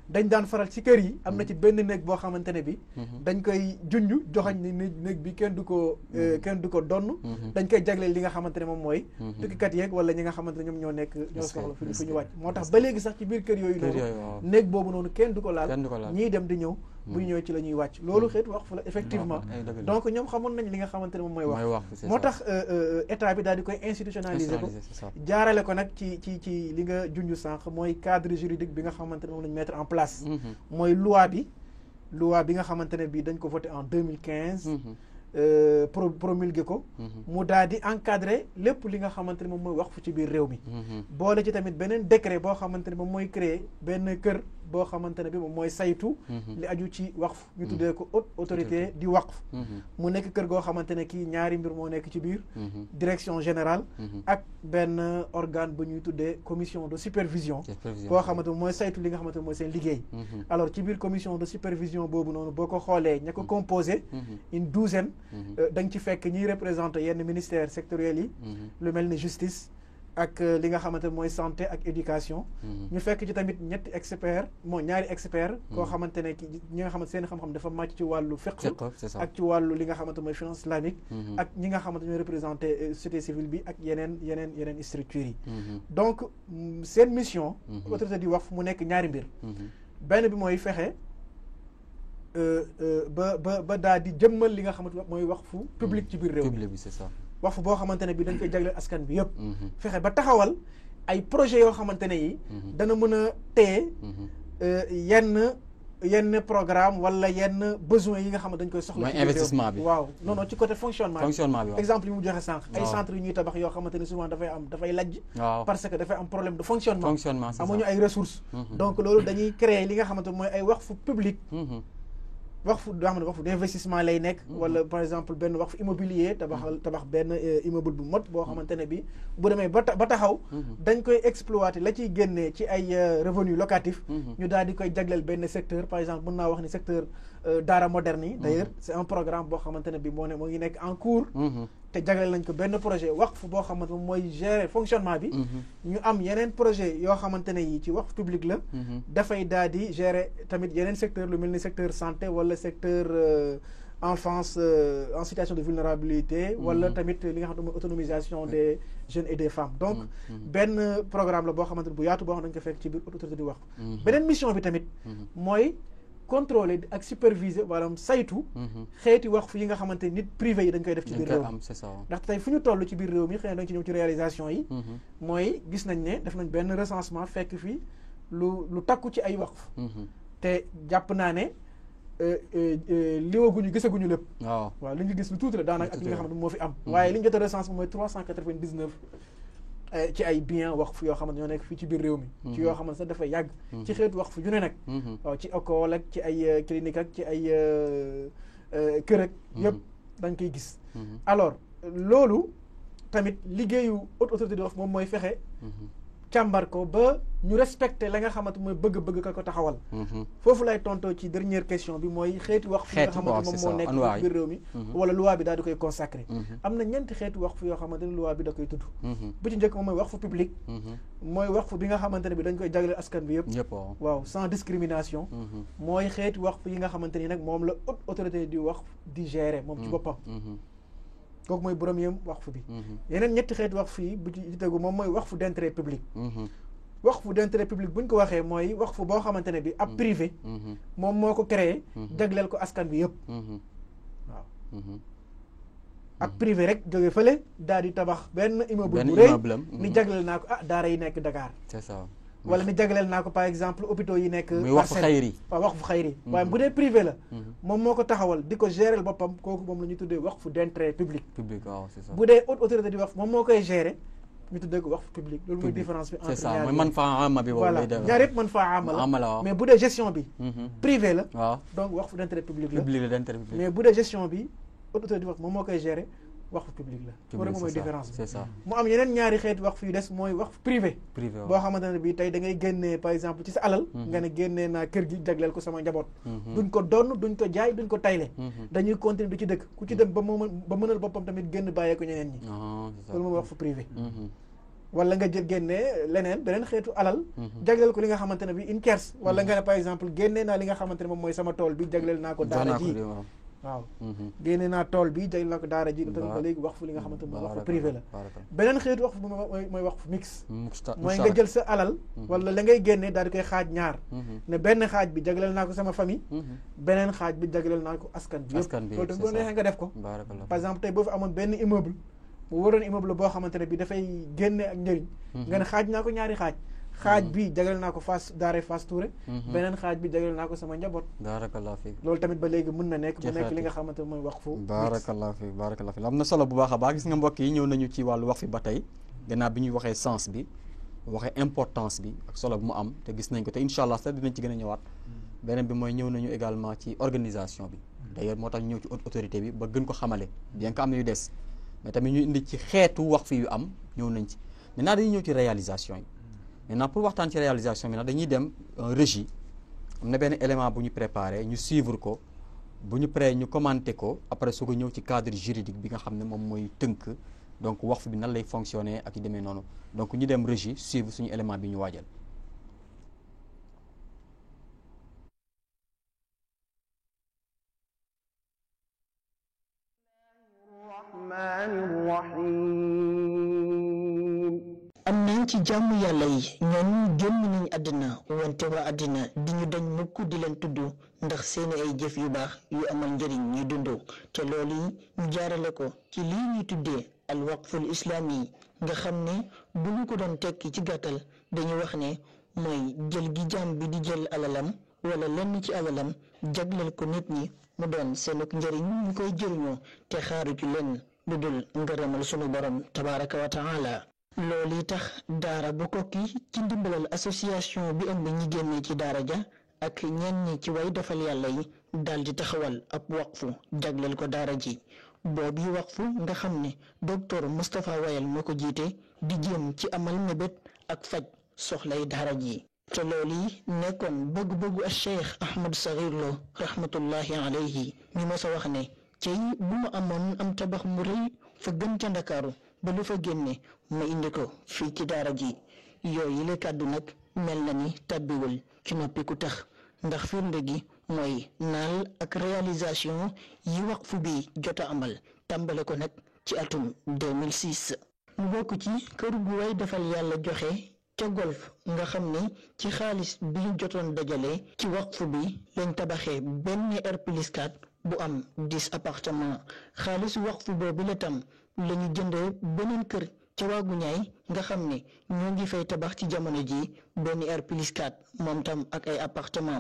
dañ daan faral ci kër yi am na ci benn néeg boo xamante ne bi dañ koy junj joxañ ni néeg bi kenn du ko donn dañ koy jagleel li nga xamante ne moom mooy tukkikat yeeg wala ñi nga xamante ne ñoom ñoo nekk ñoo soxla fi ñu wàcc moo tax ba léegi sax ci biir kër yooyu noonu néeg boobu noonu kenn du ko laal ñiy dem di ñëw bu ñu ñëwee ci la ñuy wàcc loolu xeet waqf la effectivement donc ñoom xamoon nañ li nga xamante ne moom mooy wax moo tax état bi daal di koy institutionnaliser ko jaarale ko nag ci li nga junj sànq mooy cadre juridique bi nga xamante ne moom lañ mettre en place mooy loi bi nga xamante ne bi dañ ko voté en 2015 promulgué ko mu daal di encadrer lépp li nga xamante ne moom mooy waqf ci biir réew mi boole ci tamit beneen décret boo xamante ne moom mooy créer benn kër boo xamante ne bi moom mooy saytu li aju ci waqf ñu tuddee ko haute autorité di waqf mu nekk kër goo xamante ne kii ñaari mbir moo nekk ci biir direction générale ak benn organe bu ñuy tuddee commission de supervision boo xamante ne mooy saytu li nga xamante ne mooy seen liggéey alors ci biir commission de supervision boobu noonu boo ko xoolee ña ko composé une douzaine da nga ci fekk ñiy représenté yenn ministères sectoriels yi lu mel ni justice ak li nga xamante mooy santé ak éducation ñu fekk ci tamit ñetti expert ñaari expert koo xamante ne ñi nga xamante seen xam-xam dafa màcc ci wàllu fiqh ak ci wàllu li nga xamante mooy finance islamique ak ñi nga xamante ñooy représenté société civile bi ak yeneen structures yi donc seen mission autorité di waqf mu nekk ñaari mbir benn bi mooy fexe ba daal di jëmmal li nga xamante mooy waqfu public ci biir réew mi waqf boo xamante ne bi dañ koy jagleel askan bi yëpp fexe ba taxawal ay projet yoo xamante ne yi dana mën a téye yenn programme wala yenn besoin yi nga xam ne dañ koy soxla ci investissement bi waaw non ci côté fonctionnement bi exemple yi mu joxe sànq ay centres yu ñuy tabax yoo xamante ne souvent dafay lajj parce que dafay am problème de fonctionnement amuñu ay ressources donc loolu dañuy créer li nga xamante mooy ay waqf public waqf doo xam ne waqf d'investissement lay nekk wala par exemple benn waqf immobilier tabax benn immeuble bu mot boo xamante ne bi bu demee ba taxaw dañ koy exploiter la ciy génnee ci ay revenu locatif ñu daal di koy jagleel benn secteur par exemple mën naa wax ni secteur daara moderne yi d'ailleurs c'est un programme boo xamante ne bi moo ngi nekk en cours te jagleel nañ ko benn projet waqf boo xamante ne mooy gérer fonctionnement bi ñu am yeneen projet yoo xamante ne yi ci waqf public la dafay daal di gérer tamit yeneen secteur lu mel ni secteur santé wala secteur enfance en situation de vulnérabilité wala tamit li nga xam ne mooy autonomisation des jeunes et des femmes donc benn programme la boo xamante ne bu yaatu boo xam ne dañ ko fekk ci biir autorité di waqf beneen mission bi tamit mooy contrôler ak superviser maanaam saytu xeeti waqf yi nga xamante ni nit privé yi dañ koy def ci biir réew mi ndax tey fu ñu toll ci biir réew mi xëy na dañ ci ñëw ci réalisation yi mooy gis nañ ne def nañ benn recensement fekk fii lu takku ci ay waqf te jàpp naa ne liwaguñu gisaguñu lépp waaw li ñu gis lu tuuti la daanaka ak li nga xamante moo fi am waaye li ñu jot a recensement mooy 399 ci ay bien waqf yoo xamante ñoo nekk fii ci biir réew mi ci yoo xamante sax dafay yàgg ci xeetu waqf yu ne nag waaw ci école ak ci ay clinique ak ci ay kër ak yëpp dañ koy gis alors loolu tamit liggéeyu haute autorité de waqf moom mooy fexe càmbar ko ba ñu respecté la nga xamante mooy bëgg-bëgg ka ko taxawal foofu lay tontoo ci dernière question bi mooy xeeti waqf yi nga xamante moom moo nekk ci biir réew mi wala loi bi daal di koy consacré am na ñeenti xeeti waqf yoo xamante ne loi bi da koy tudd bu ci njëkk moom mooy waqf public mooy waqf bi nga xamante ne bi dañ koy jagleel askan bi yëpp waaw sans discrimination mooy xeeti waqf yi nga xamante ni nag moom la haute autorité di waqf di gérer moom ci boppam kooku mooy premier waqf bi yeneen ñetti xeeti waqf yi bu ci tegu moom mooy waqf d'intérêt public waqf d'intérêt public bu ñu ko waxee mooy waqf boo xamante ne bi ab privé moom moo ko créé jagleel ko askan bi yëpp waaw ab privé rek jóge fële daal di tabax benn immeuble bu rëy ni jagleel naa ko daara yi nekk Dakar c'est ça wala ni jagleel naa ko par exemple hôpitaux yi nekk muy waqfu xayri waaw waqfu xayri waaye bu dee privé la moom moo ko taxawal di ko gérer boppam kooku moom la ñu tuddee waqfu d'intérêt public waaw c'est ça bu dee haute autorité di waqf moom moo koy gérer ñu tuddee ko waqfu public loolu mooy différence bi entre c'est ça mooy man faa ama bi voilà ñaar yëpp man faa ama la mais bu dee gestion bi privé la waaw donc waqfu d'intérêt public la d'intérêt mais bu dee gestion bi haute autorité di waqf moom moo koy gérer waqf public la loolu moom mooy différence bi c'est ça mu am yeneen ñaari xeeti waqf yu des mooy waqf privé boo xamante ne bii tey da ngay génnee par exemple ci sa alal nga ne génnee naa kër gi jagleel ko sama njaboot duñ ko donn duñ ko jaay duñ ko tayle dañuy continuer du ci dëkk ku ci dem ba mënal boppam tamit génn bàyyee ko ñeneen ñi loolu moom waqf privé wala nga jël génnee leneen beneen xeetu alal jagleel ko li nga xamante ne bi une kerse wala nga ne par exemple génnee naa li nga xamante ne moom mooy sama tool bi jagleel naa ko daara ji waaw génne naa tool bi jagleel naa ko daara ji tamit ba léegi waqf li nga xamante ne mooy waqf privé la beneen xeetu waqf mooy waqf mix mooy nga jël sa alal wala la ngay génne daal di koy xaaj ñaar ne benn xaaj bi jagleel naa ko sama famille beneen xaaj bi jagleel naa ko askan bi yëpp loolu tamit boo neexee nga def ko par exemple tey boo fi amoon benn immeuble mu waroon immeuble boo xamante ne bi dafay génne ak njëriñ nga ne xaaj naa ko ñaari xaaj bi jagleel naa ko Fass Daara Fass Touré beneen xaaj bi jagleel naa ko sama njaboot barakallahu fiik loolu tamit ba léegi mën na nekk mu nekk li nga xamante ne mooy waqfu barakallahu fiik am na solo bu baax a baax gis nga mbokk yi ñëw nañu ci wàllu waqf ba tey gannaaw bi ñuy waxee sens bi waxee importance bi ak solo bu mu am te gis nañ ko te incha allah sax dinañ ci gën a ñëwaat beneen bi mooy ñëw nañu également ci organisation bi d'ailleurs moo tax ñu ñëw ci autorité bi ba gën ko xamale bien que am na yu des mais tamit ñu indi ci xeetu waqf yu am ñëw nañ ci maintenant dañuy ñëw ci réalisation yi maintenant pour waxtaan ci réalisation bi nag dañuy dem régie am na benn élément bu ñu préparé ñu suivre ko bu ñu paree ñu commenter ko après su ko ñëw ci cadre juridique bi nga xam ne moom mooy tënk donc waqf bi nan lay fonctionner ak yu demee noonu donc ñu dem régie suivre suñu élément bi ñu waajal. am nañ ci jàmm yàlla yi ñoom génn nañ àddina wante waa àddina di ñu dañ mukk di leen tudd ndax seeni ay jëf yu baax yu amal njëriñ ñuy dund te loolu yi ñu jaarale ko ci lii ñuy tuddee al waqful islaami yi nga xam ne bu ñu ko doon tekki ci gàttal dañu wax ne mooy jël gi jaam bi di jël alalam wala lenn ci alalam jagleel ko nit ñi mu doon seenuk njëriñ ñu koy jëriñoo te xaaru ci lenn lu dul ngërëmal sunu borom tabaraka wa taala loolu tax daara bu Koki ci ndimbalal association bi ëmb ñi génnee ci daara ja ak ñenn ñi ci way defal yàlla yi daal di taxawal ab waqfu jagleel ko daara ji boobu waqfu nga xam ne docteur Moustapha Wayal moo ko jiite di jéem ci amal mébét ak faj soxlay daara ji te loolu yi nekkoon bëgg-bëggu al Cheikh Ahmad Saghir Lo rahmatullahi alayhi mi mos a wax ne cey bu ma amoon am tabax mu rëy fa gën ca Ndakaaru ba lu fa génne ma indi ko fii ci daara ji yooyu la kàddu nag mel na ni tàbbiwul ci noppi ku tax ndax firnde gi mooy naal ak réalisation yi waqfu bi jot a amal tàmbale ko nag ci atum 2006 mu bokk ci kër gu way defal yàlla joxe ca golf nga xam ne ci xaalis bi ñu jotoon dajale ci waqf bi lañ tabaxee benn R+4 bu am 10 appartement xaalis waqf boobu la tam la ñu jëndee beneen kër ca waagu ñaay nga xam ne ñoo ngi fay tabax ci jamono ji benn R+4 moom tam ak ay appartement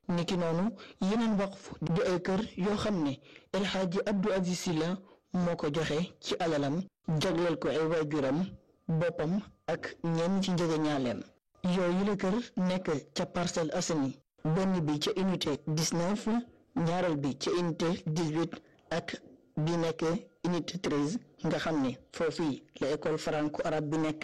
am niki noonu yeneen waqf di ay kër yoo xam ne El Hadji Abdou Aziz Sy la moo ko joxe ci alalam jagleel ko ay waajuram boppam ak ñenn ci njëgëñaaleem yooyu la kër nekk ca Parcelles Assainies benn bi ca unité 19 ñaareel bi ca unité 18 ak bi nekk unité 13 nga xam ne foofii la école franco-arabe bi nekk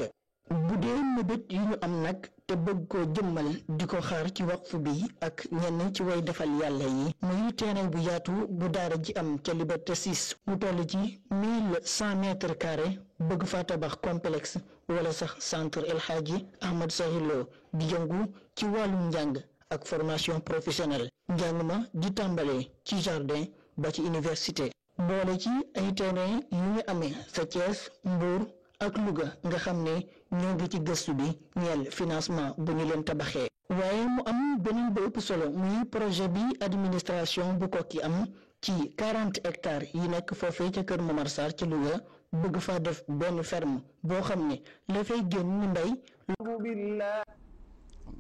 bu dee mëbët yu ñu am nag te bëgg koo jëmmal di ko xaar ci waqf bi ak ñenn ci way defal yàlla yi muy terrain bu yaatu bu daara ji am ca Liberté 6 mu toll ci 1100 mètres carrés bëgg fa tabax complexe wala sax centre El Hadji Ahmed Sakhir Lo di yëngu ci wàllum njàng ak formation professionnelle njàng ma di tàmbalee ci jardin ba ci université boole ci ay terrain yu ñu amee sa Thiès Mbour ak Louga nga xam ne ñoo ngi ci gëstu bi ñeel financement bu ñu leen tabaxee waaye mu am beneen ba ëpp solo muy projet bi administration bu Koki am ci 40 hectares yi nekk foofee ca kër Momar Sarr ca Louga bëgg faa def benn ferme boo xam ne la fay génn mbay.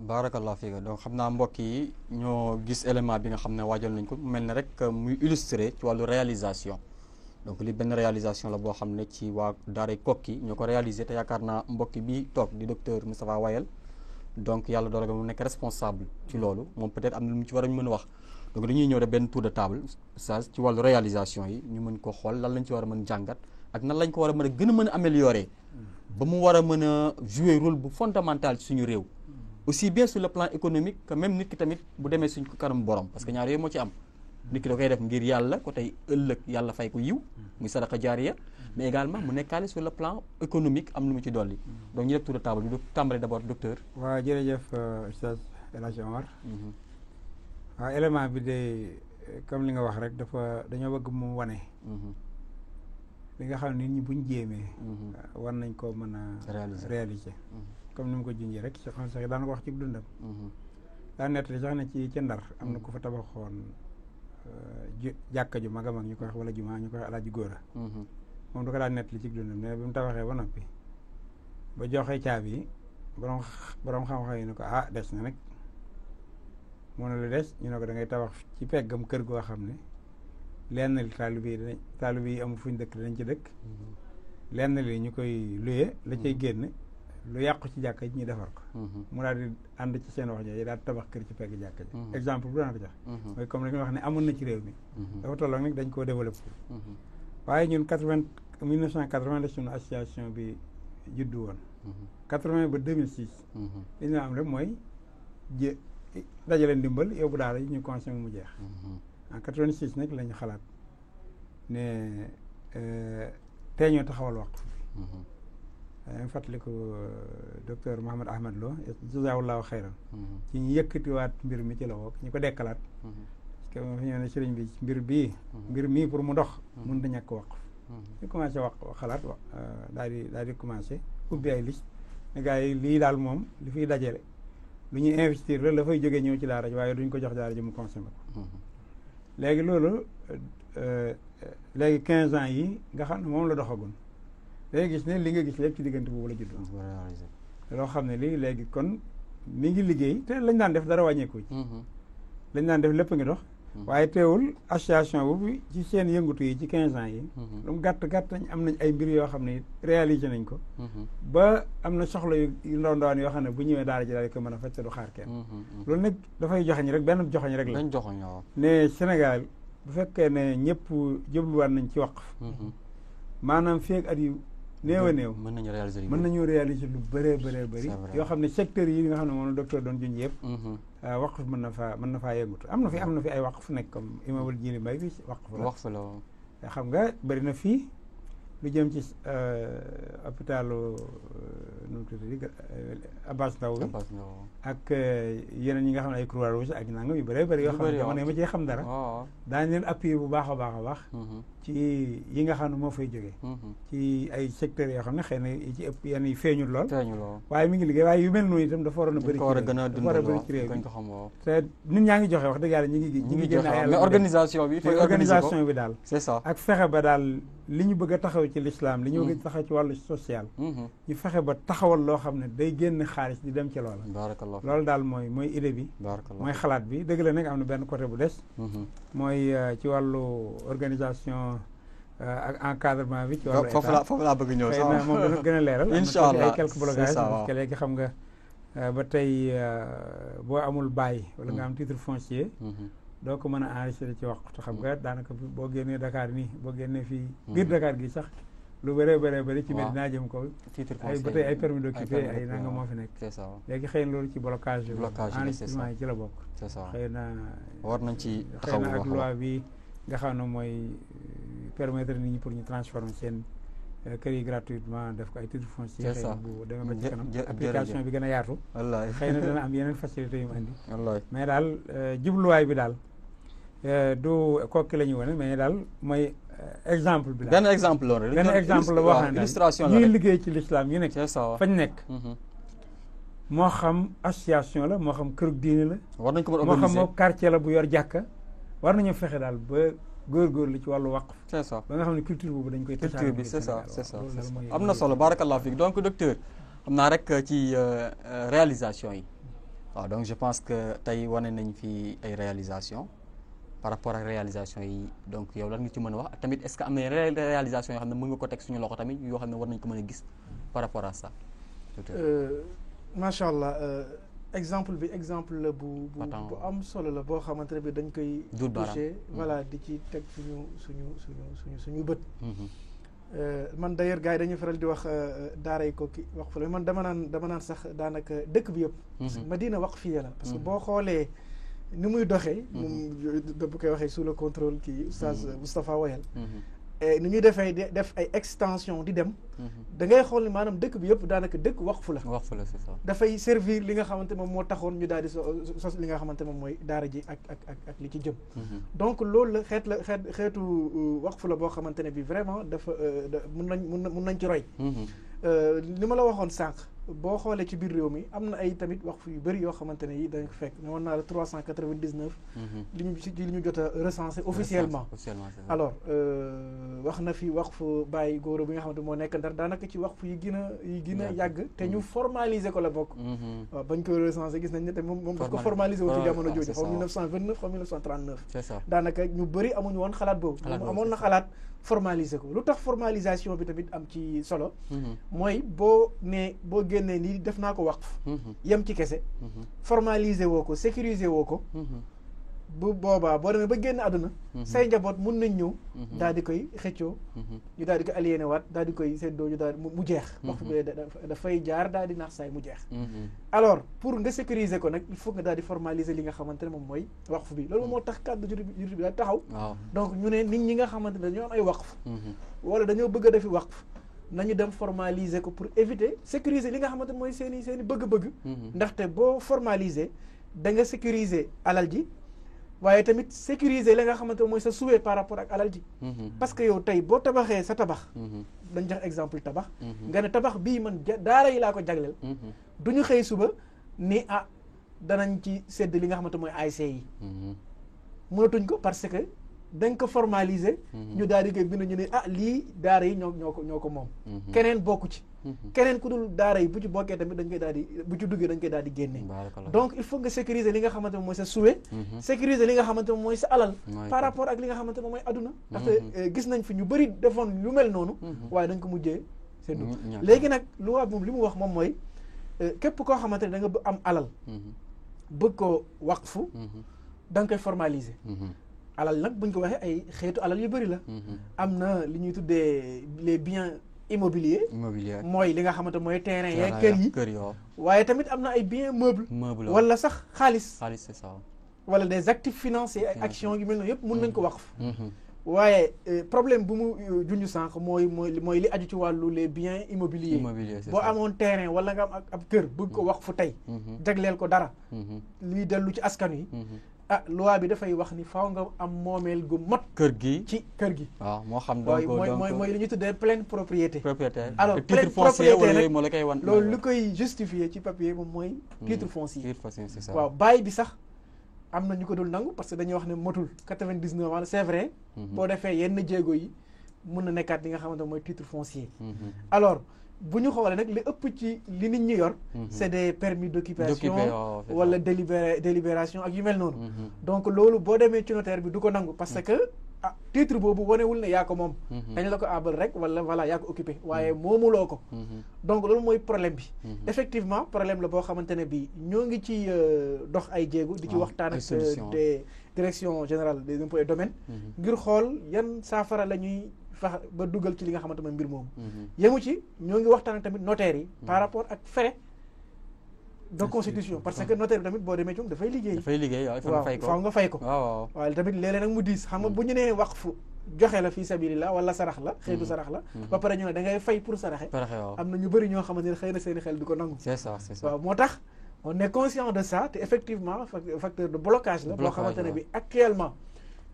Barakallah fiika donc xam naa mbokk yi ñoo gis élément bi nga xam ne waajal nañ ko mu mel ne rek muy illustré ci wàllu réalisation donc li benn réalisation la boo xam ne ci waa daaray Koki ñoo ko réalisé te yaakaar naa mbokk bi toog di docteur Moustapha Wayel donc yàlla doole nga mu nekk responsable ci loolu moom peut-être am na lu mu ci war a mën a wax donc dañuy ñëw de benn tour de table ça ci wàllu réalisation yi ñu mën ko xool lan lañ ci war a mën jàngat ak nan lañ ko war a mën a gën a mën a améliorer ba mu war a mën a jouer rôle bu fondamental ci suñu réew aussi bien sur le plan économique que même nit ki tamit bu demee suñ ko kanam borom parce que ñaar yooyu moo ci am nit ki da koy def ngir yàlla ko tey ëllëg yàlla fay ko yiw muy sadaqa jaariya mais également mu nekkaale sur le plan économique am lu mu ci dolli donc ñu def tour de table bi tàmbale d'abord docteur. waaw jërëjëf Oustaz El Hadji Omar waaw élément bi de comme li nga wax rek dañoo bëgg mu wane li nga xam ne nit ñi buñ jéemee war nañ koo mën a réaliser comme ni mu ko junjee rek xam sax daan ko wax ci dundam daa nettali sax ne ci ca Ndar am na ku fa tabaxoon jàkka ju mag a mag ñu koy wax wala jumaa ñu koy wax Alaaji Góora moom du ko daan nettali ci dundam mais bi mu tabaxee ba noppi ba joxee caabi yi borom xam-xam yi ne ko des na nag mu ne lu des ñu ne ko da ngay tabax ci peggam kër goo xam ne lenn li taalibe yi amul fuñ dëkk danañ ci dëkk lenn li ñu koy luye la cay génn lu yàqu ci jàkka ji ñu defar ko mu daal di ànd ci seen wax jooju daal di tabax kër ci pegg jàkka ji exemple bu daan ko jox mooy comme li nga wax ne amoon na ci réew mi dafa tolloog nag dañ koo développé waaye ñun 1980 la suñu association bi juddu woon 80 ba 2006 li ñu am rek mooy dajale ndimbal yóbbu daara yi ñu consommé mu jeex en 86 nag la ñu xalaat ne tey ñoo taxawal waqf bi yaa ngi fàttaliku docteur Mohamed Ahmed Lo jazaahullahu xayran ci ñu yëkkatiwaat mbir mi ci la wokk ñu ko dekkalaat parce que moo fi ñëw ne sëriñ bi mbir mii pour mu dox mun da ñàkk waqf ñu commencé xalaat daal di commencé ubbi ay liste ne gars yi lii daal moom li fiy dajale lu ñuy investir la fay jógee ñëw ci daara ji waaye duñ ko jox daara ji mu consommé ko léegi loolu léegi 15 ans yi nga xam ne moom la doxagun léegi gis ne li nga gis lépp ci diggante boobu la judd loo xam ne lii léegi kon mi ngi liggéey te lañ daan def dara wàññeeku ci lañ daan def lépp ngi dox waaye teewul association boobu ci seen yëngutu yi ci 15 ans yi lu mu gàtt nañ am nañ ay mbir yoo xam ne réalisé nañ ko ba am na soxla yu ndaw ndawaan yoo xam ne bu ñëwee daara ji daal di ko mën a faj te du xaar kenn loolu nag dafay joxañ rek benn joxañ rek la ne Sénégal bu fekkee ne ñëpp jubluwaat nañ ci waqf maanaam feeg at yu néew a néew mën nañu réaliser lu bëree bëri yoo xam ne secteurs yi nga xam ne moom la docteur doon junj yëpp waqf mën na faa yëngutu am na fi ay waqf nekk comme imaamul Jili Mbay bi waqf la xam nga bëri na fii lu jëm ci hôpitalu nu mu tudd Abass Ndao bi ak yeneen yi nga xam ne ay Croix-Rouge ak nangam yu bëree bëri yoo xam ne jamono ma cee xam dara daañu leen appuyer bu baax a baax a baax ci yi nga xam ne moo fay jógee ci ay secteurs yoo xam ne xëy na yi ci ëpp yenn yi feeñul lool waaye mi ngi liggéey waaye yu mel noonu itam dafa waroon a bëri ci réew mi te nit ñaa ngi joxe wax dëgg yàlla ñi ngi génn ay mais organisation bi daal c'est ça ak fexe ba daal li ñu bëgg a taxaw ci l'islam li ñu bëgg a taxaw ci wàllu social ñu fexe ba taxawal loo xam ne day génn xaalis di dem ci loola loolu daal mooy idée bi mooy xalaat bi dëgg la nag am na benn côté bu des mooy ci wàllu organisation ak encadrement bi ci wàllu état foofu laa bëgg ñëw xëy na moom dana gën a leeral incha allah ay quelques blocages parce que léegi xam nga ba tey boo amul bàyyi wala nga am titre foncier doo ko mën a enregistrer ci waxtu xam nga daanaka boo génnee Dakar nii boo génnee fii biir Dakar gi sax lu bëree bëri ci Medina jëm kaw ay ba tey ay permis d'occuper ay nanga moo fi nekk léegi xëy na loolu ci blocage enregistrement yi ci la bokk xëy na war nañ ci xëy na ak loi bi nga xam ne mooy permettre nit ñi pour ñu transformer seen kër yi gratuitement def ko ay titre foncier xëy na bu demee ba ci kanam application bi gën a yaatu xëy na dana am yeneen facilité yu mu andi mais daal jubluwaay bi daal du kokki la ñu wane mais daal mooy exemple bi daal benn exemple la rek benn exemple la boo xam ne illustration la ñuy liggéey ci l'islam yu nekk fañ nekk moo xam association la moo xam kërug diine la war nañ ko mën moo xam moo quartier la bu yor jàkka war nañu fexe daal ba góorgóorlu ci wàllu waqf c'est ça ba nga xam ne culture boobu dañ koy culture bi c'est ça am na solo barakallahu fiik donc docteur xam naa rek ci réalisation yi waaw donc je pense que tey wane nañ fi ay réalisation par rapport ak réalisation yi donc yow lan nga ci mën a wax ak tamit est-ce que am na réalisation yoo xam ne mën nga ko teg suñu loxo tamit yoo xam ne war nañ ko mën a gis par rapport à ça macha allah exemple bi exemple la bu am solo la boo xamante ne bi dañ koy touché voilà di ci teg suñu bët man d'ailleurs gars yi dañuy faral di wax daara yi Koki wax fa la man dama naan sax daanaka dëkk bi yëpp Madina waqfiya la parce que boo xoolee ni muy doxee moom bu koy waxee sous le contrôle kii oustaz Moustapha Woyal ni ñuy def ay extension di dem da ngay xool ni maanaam dëkk bi yëpp daanaka dëkk waqfu la c'est ça dafay servir li nga xamante moom moo taxoon ñu daal di sos li nga xamante moom mooy daara ji ak li ci jëm donc loolu la xeetu waqfu la boo xamante ne bi vraiment dafa mun nañ ci roy li ma la waxoon sànq boo xoolee ci biir réew mi am na ay tamit waqfu yu bëri yoo xamante ne yi dañ ko fekk ne woon naa la 399 li ñu jot a recensé officiellement alors wax na fi waqfu Baye Gora bi nga xamante moo nekk Ndar daanaka ci waqfu yi gën a yàgg te ñu formaliser ko la bokk waaw bañ ko recensé gis nañ ne te moom daf ko formaliser woon ci jamono jooju xaw 1929 xaw 1939 daanaka ñu bëri amuñu woon xalaat boobu moom amoon na xalaat formaliser ko lu tax formalisation bi tamit am ci solo mooy boo génnee nii def naa ko waqf yem ci kese formaliser woo ko sécuriser woo ko bu boobaa boo demee ba génn àdduna say njaboot mun nañ ñëw daal di koy xëccoo ñu daal di koy aliéné waat daal di koy seddoo ñu daal mu jeex waqf bi dafay jaar daal di naax saay mu jeex alors pour nga sécuriser ko nag il faut nga daal di formaliser li nga xamante ne moom mooy waqf bi loolu moo tax cadre juridique bi daal taxaw donc ñu ne nit ñi nga xamante ne dañoo am ay waqf wala dañoo bëgg a defi waqf nañu dem formaliser ko pour éviter sécuriser li nga xamante mooy seen i bëgg-bëgg ndaxte boo formaliser da nga sécuriser alal ji waaye tamit sécuriser li nga xamante mooy sa souhait par rapport ak alal ji parce que yow tey boo tabaxee sa tabax dañ jox exemple tabax nga ne tabax bii man daara yi laa ko jagleel du ñu xëy suba ni danañ ci sédd li nga xamante mooy ASC yi mënatuñ ko parce que dañ ko formaliser ñu daal di koy bind ñu ne lii daara yi ñoo ko moom keneen bokku ci keneen ku dul daara yi bu ci bokkee tamit dañ koy daal di bu ci duggee dañ koy daal di génne donc il faut nga sécuriser li nga xamante moom mooy sa souhait sécuriser li nga xamante moom mooy sa alal par rapport ak li nga xamante moom mooy adduna ndaxte gis nañ fi ñu bëri defoon lu mel noonu waaye dañ ko mujjee seddu léegi nag lu waa moom li mu wax moom mooy képp koo xamante ne da nga am alal bëgg koo waqfu da nga koy formaliser alal nag buñ ko waxee ay xeetu alal yu bëri la am na li ñuy tuddee les biens immobiliers mooy li nga xamante mooy terrain yeeg kër yi waaye tamit am na ay biens meubles wala sax xaalis c'est ça wala des actifs financiers ak actions yu mel noonu yëpp mun nañ ko waqf waaye problème bu mu junj sànq mooy li aju ci wàllu les biens immobiliers boo amoon terrain wala nga am ab kër bëgg ko wax fu tey jagleel ko dara lii dellu ci askan wi loi bi dafay wax ni faaw nga am moomeel gu mat kër gi ci kër gi waaw moo xam donc mooy li ñuy tuddee pleine propriété alors titre foncier wala yooyu moo la koy wan loolu lu koy justifier ci papier moom mooy titre foncier c'est ça waaw bail bi sax am na ñu ko dul nangu parce que dañuy wax ne motul 99 ans c'est vrai boo defee yenn jéego yi mun na nekkaat li nga xamante mooy titre foncier alors bu ñu xoolee nag li ëpp ci li nit ñi yor c'est des permis d'occupation wala délibération ak yu mel noonu donc loolu boo demee ci notaire bi du ko nangu parce que titre boobu wanewul ne yaa ko moom dañ la ko abal rek wala voilà yaa ko occupé waaye moomuloo ko donc loolu mooy problème bi effectivement problème la boo xamante ne bi ñoo ngi ci dox ay jéego di ci waxtaan ak des direction générale des impôts et domaines ngir xool yan saafara la ñuy fex ba dugal ci li nga xamante mooy mbir moomu yemu ci ñoo ngi waxtaan tamit notaire yi par rapport ak frais de constitution parce que notaire bi tamit boo demee ci dafay liggéey waaw faaw nga fay ko waaw tamit léeg-léeg nag mu diis xam nga bu ñu nee waqfu joxe la fii sabilillah wala sarax la xëytu sarax la ba pare ñu ne da ngay fay pour saraxe am na ñu bëri ñoo xamante ne xëy na seeni xel du ko nangu c'est ça waaw moo tax on est conscient de ça te effectivement facteur de blocage la boo xamante ne bi actuellement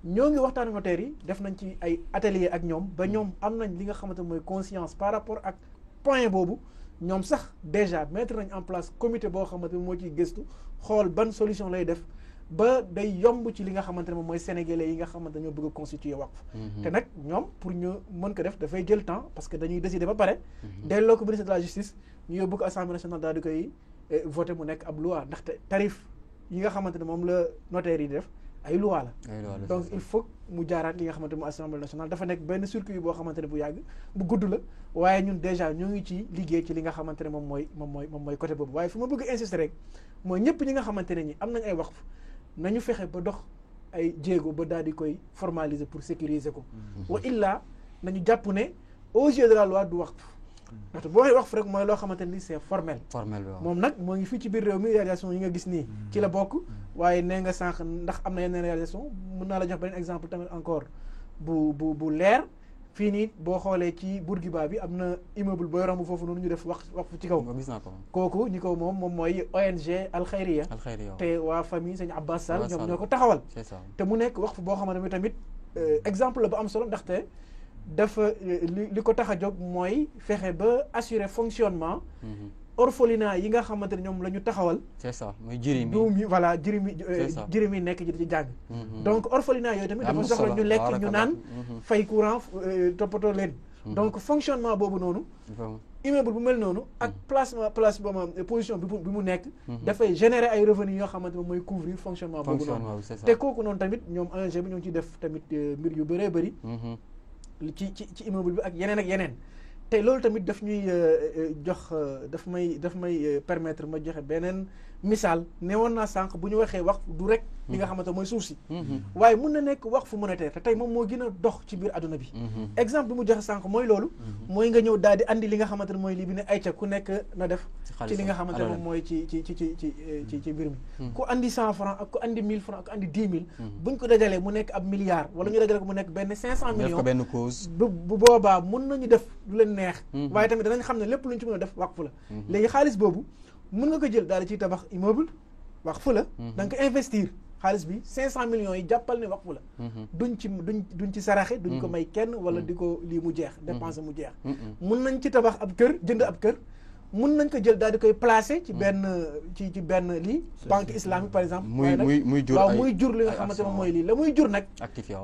ñoo ngi waxtaan ak notaire yi def nañ ci ay atelier ak ñoom ba ñoom am nañ li nga xamante mooy conscience par rapport ak point boobu ñoom sax déjà mettre nañ en place comité boo xamante ne moo ciy gëstu xool ban solution lay def ba day yomb ci li nga xamante ne moom mooy sénégalais yi nga xamante ne ñoo bëgg a constituer waqf te nag ñoom pour ñu mën ko def dafay jël temps parce que dañuy décider ba pare delloo ko ministre de la justice ñu yóbbu ko assemblée nationale daal di koy voté mu nekk ab loi ndaxte tarif yi nga xamante ne moom la notaire yi def ay loi la donc il faut mu jaaraat li nga xamante mu assemblée nationale dafa nekk benn circuit boo xamante ne bu yàgg bu gudd la waaye ñun déjà ñoo ngi ci liggéey ci li nga xamante ne moom mooy côté boobu waaye fi ma bëgg insister rek mooy ñëpp ñi nga xamante ne ñi am nañ ay waqf nañu fexe ba dox ay jéego ba daal di koy formaliser pour sécuriser ko wa illa nañu jàpp ne au jeu de la loi du waqf ndaxte boo waxee waqf rek mooy loo xamante ni c'est formel moom nag moo ngi fii ci biir réew mi réalisation yi nga gis nii ci la bokk waaye nee nga sànq ndax am na yeneen réalisation mën naa la jox beneen exemple tamit encore bu leer fii nii boo xoolee ci Bourguiba bi am na immeuble booy romb foofu noonu ñu def waqf ci kaw kooku ñi ko moom mooy ONG Al Khayriya te waa famille Sëñ Abbas Sall ñoom ñoo ko taxawal te mu nekk waqf boo xamante ne tamit exemple la bu am solo ndaxte dafa li ko tax a jóg mooy fexe ba assurer fonctionnement orphelinat yi nga xamante ne ñoom la ñu taxawal c'est ça muy jirim yi voilà jirim yi nekk ci jàng donc orphelinat yooyu tamit dafa soxla ñu lekk ñu naan fay courant toppatoo leen donc fonctionnement boobu noonu immeuble bu mel noonu ak place position bi mu nekk dafay générer ay revenus yoo xamante moom mooy couvrir fonctionnement boobu noonu te kooku noonu tamit ñoom ONG bi ñoo ngi ciy def tamit mbir yu bëree bëri ci immeuble bi ak yeneen te loolu tamit daf ñuy jox daf may permettre ma joxe beneen misaal ne woon naa sànq bu ñu waxee waqf du rek li nga xamante mooy suuf si waaye mun na nekk waqf monétaire te tey moom moo gën a dox ci biir adduna bi exemple bi mu joxe sànq mooy loolu mooy nga ñëw daal di andi li nga xamante ne mooy lii bi ne ayca ku nekk na def ci li nga xamante ne moom mooy ci mbir mi ku andi 100 francs ak ku andi 1000 francs ak ku andi 10 000 buñ ko dajalee mu nekk ab milliard wala ñu dajale ko mu nekk benn 500 millions bu boobaa mun nañu def lu leen neex waaye tamit danañ xam ne lépp lu ñu ci mën a def waqf la léegi xaalis boobu mën nga ko jël daal di ciy tabax immeuble waqf la da nga ko investir xaalis bi 500 millions yi jàppal ne waqf la duñ ci saraxe duñ ko may kenn wala di ko lii mu jeex dépenser mu jeex mun nañ ci tabax ab kër jënd ab kër mun nañ ko jël daal di koy placer ci benn ci benn lii banque islamique par exemple muy jur li nga xamante moom mooy lii la muy jur nag